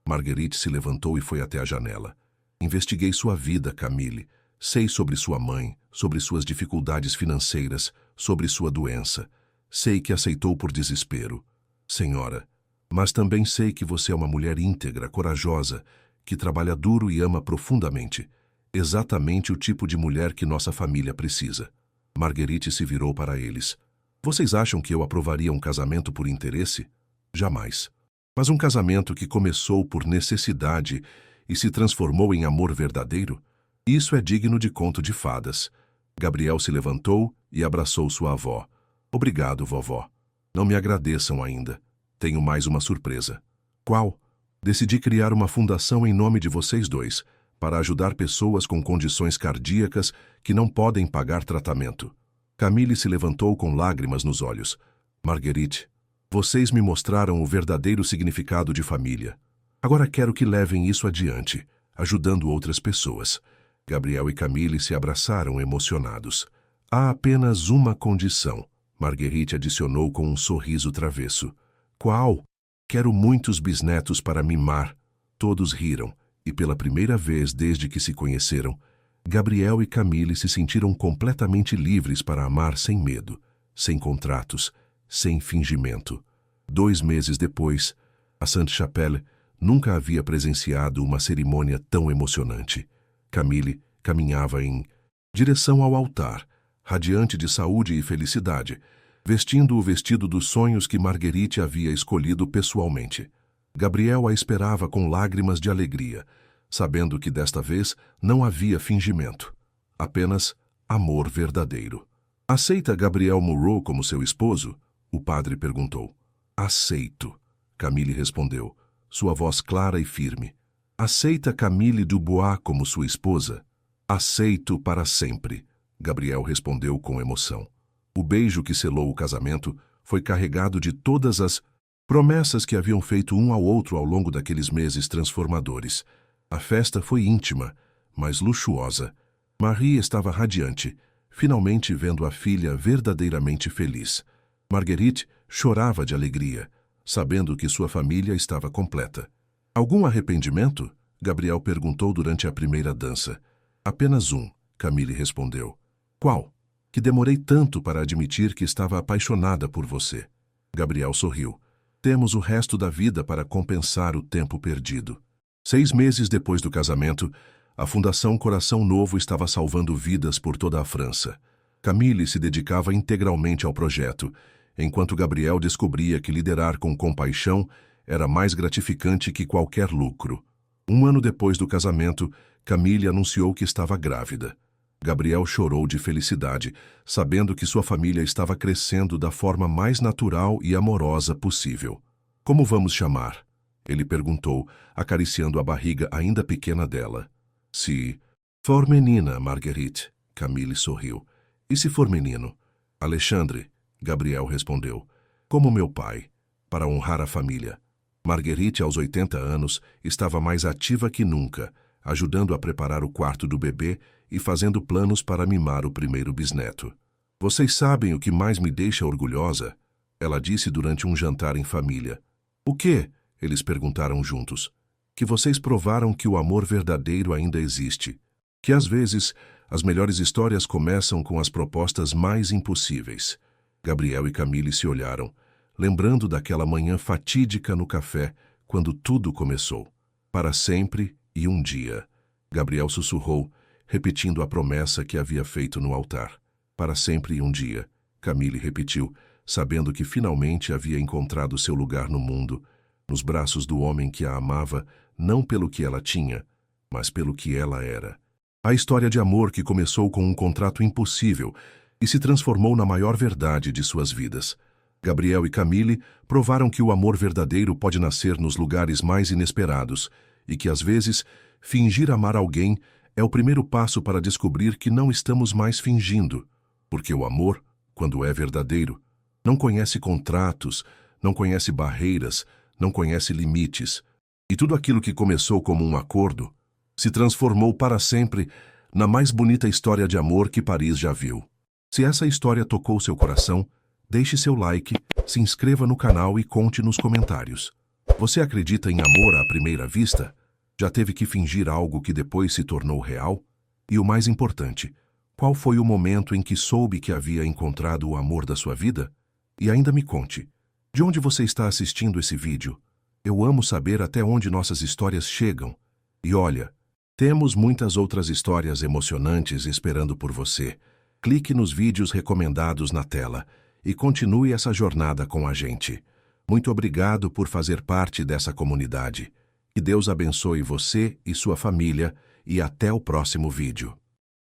A: Marguerite se levantou e foi até a janela. Investiguei sua vida, Camille. Sei sobre sua mãe, sobre suas dificuldades financeiras, sobre sua doença. Sei que aceitou por desespero. Senhora, mas também sei que você é uma mulher íntegra, corajosa, que trabalha duro e ama profundamente. Exatamente o tipo de mulher que nossa família precisa. Marguerite se virou para eles. Vocês acham que eu aprovaria um casamento por interesse? Jamais. Mas um casamento que começou por necessidade e se transformou em amor verdadeiro? Isso é digno de conto de fadas. Gabriel se levantou e abraçou sua avó. Obrigado, vovó. Não me agradeçam ainda. Tenho mais uma surpresa. Qual? Decidi criar uma fundação em nome de vocês dois, para ajudar pessoas com condições cardíacas que não podem pagar tratamento. Camille se levantou com lágrimas nos olhos. Marguerite, vocês me mostraram o verdadeiro significado de família. Agora quero que levem isso adiante, ajudando outras pessoas. Gabriel e Camille se abraçaram emocionados. Há apenas uma condição, Marguerite adicionou com um sorriso travesso. Qual? Quero muitos bisnetos para mimar. Todos riram, e pela primeira vez desde que se conheceram, Gabriel e Camille se sentiram completamente livres para amar sem medo, sem contratos, sem fingimento. 2 meses depois, a Sainte-Chapelle nunca havia presenciado uma cerimônia tão emocionante. Camille caminhava em direção ao altar, radiante de saúde e felicidade, vestindo o vestido dos sonhos que Marguerite havia escolhido pessoalmente. Gabriel a esperava com lágrimas de alegria, sabendo que desta vez não havia fingimento, apenas amor verdadeiro. Aceita Gabriel Moreau como seu esposo? O padre perguntou. Aceito, Camille respondeu, sua voz clara e firme. Aceita Camille Dubois como sua esposa? Aceito para sempre, Gabriel respondeu com emoção. O beijo que selou o casamento foi carregado de todas as promessas que haviam feito um ao outro ao longo daqueles meses transformadores. A festa foi íntima, mas luxuosa. Marie estava radiante, finalmente vendo a filha verdadeiramente feliz. Marguerite chorava de alegria, sabendo que sua família estava completa. Algum arrependimento? Gabriel perguntou durante a primeira dança. Apenas um, Camille respondeu. Qual? Que demorei tanto para admitir que estava apaixonada por você. Gabriel sorriu. Temos o resto da vida para compensar o tempo perdido. 6 meses depois do casamento, a Fundação Coração Novo estava salvando vidas por toda a França. Camille se dedicava integralmente ao projeto, enquanto Gabriel descobria que liderar com compaixão era mais gratificante que qualquer lucro. 1 ano depois do casamento, Camille anunciou que estava grávida. Gabriel chorou de felicidade, sabendo que sua família estava crescendo da forma mais natural e amorosa possível. Como vamos chamar? Ele perguntou, acariciando a barriga ainda pequena dela. Se for menina, Marguerite, Camille sorriu. E se for menino? Alexandre, Gabriel respondeu. Como meu pai, para honrar a família. Marguerite, aos 80 anos, estava mais ativa que nunca, ajudando a preparar o quarto do bebê e fazendo planos para mimar o primeiro bisneto. Vocês sabem o que mais me deixa orgulhosa? Ela disse durante um jantar em família. O quê? Eles perguntaram juntos. Que vocês provaram que o amor verdadeiro ainda existe. Que às vezes as melhores histórias começam com as propostas mais impossíveis. Gabriel e Camille se olharam, lembrando daquela manhã fatídica no café, quando tudo começou. Para sempre e um dia. Gabriel sussurrou, repetindo a promessa que havia feito no altar. Para sempre e um dia. Camille repetiu, sabendo que finalmente havia encontrado seu lugar no mundo, nos braços do homem que a amava, não pelo que ela tinha, mas pelo que ela era. A história de amor que começou com um contrato impossível e se transformou na maior verdade de suas vidas. Gabriel e Camille provaram que o amor verdadeiro pode nascer nos lugares mais inesperados e que, às vezes, fingir amar alguém é o primeiro passo para descobrir que não estamos mais fingindo, porque o amor, quando é verdadeiro, não conhece contratos, não conhece barreiras, não conhece limites. E tudo aquilo que começou como um acordo se transformou para sempre na mais bonita história de amor que Paris já viu. Se essa história tocou seu coração, deixe seu like, se inscreva no canal e conte nos comentários. Você acredita em amor à primeira vista? Já teve que fingir algo que depois se tornou real? E o mais importante, qual foi o momento em que soube que havia encontrado o amor da sua vida? E ainda me conte, de onde você está assistindo esse vídeo? Eu amo saber até onde nossas histórias chegam. E olha, temos muitas outras histórias emocionantes esperando por você. Clique nos vídeos recomendados na tela e continue essa jornada com a gente. Muito obrigado por fazer parte dessa comunidade. Que Deus abençoe você e sua família e até o próximo vídeo.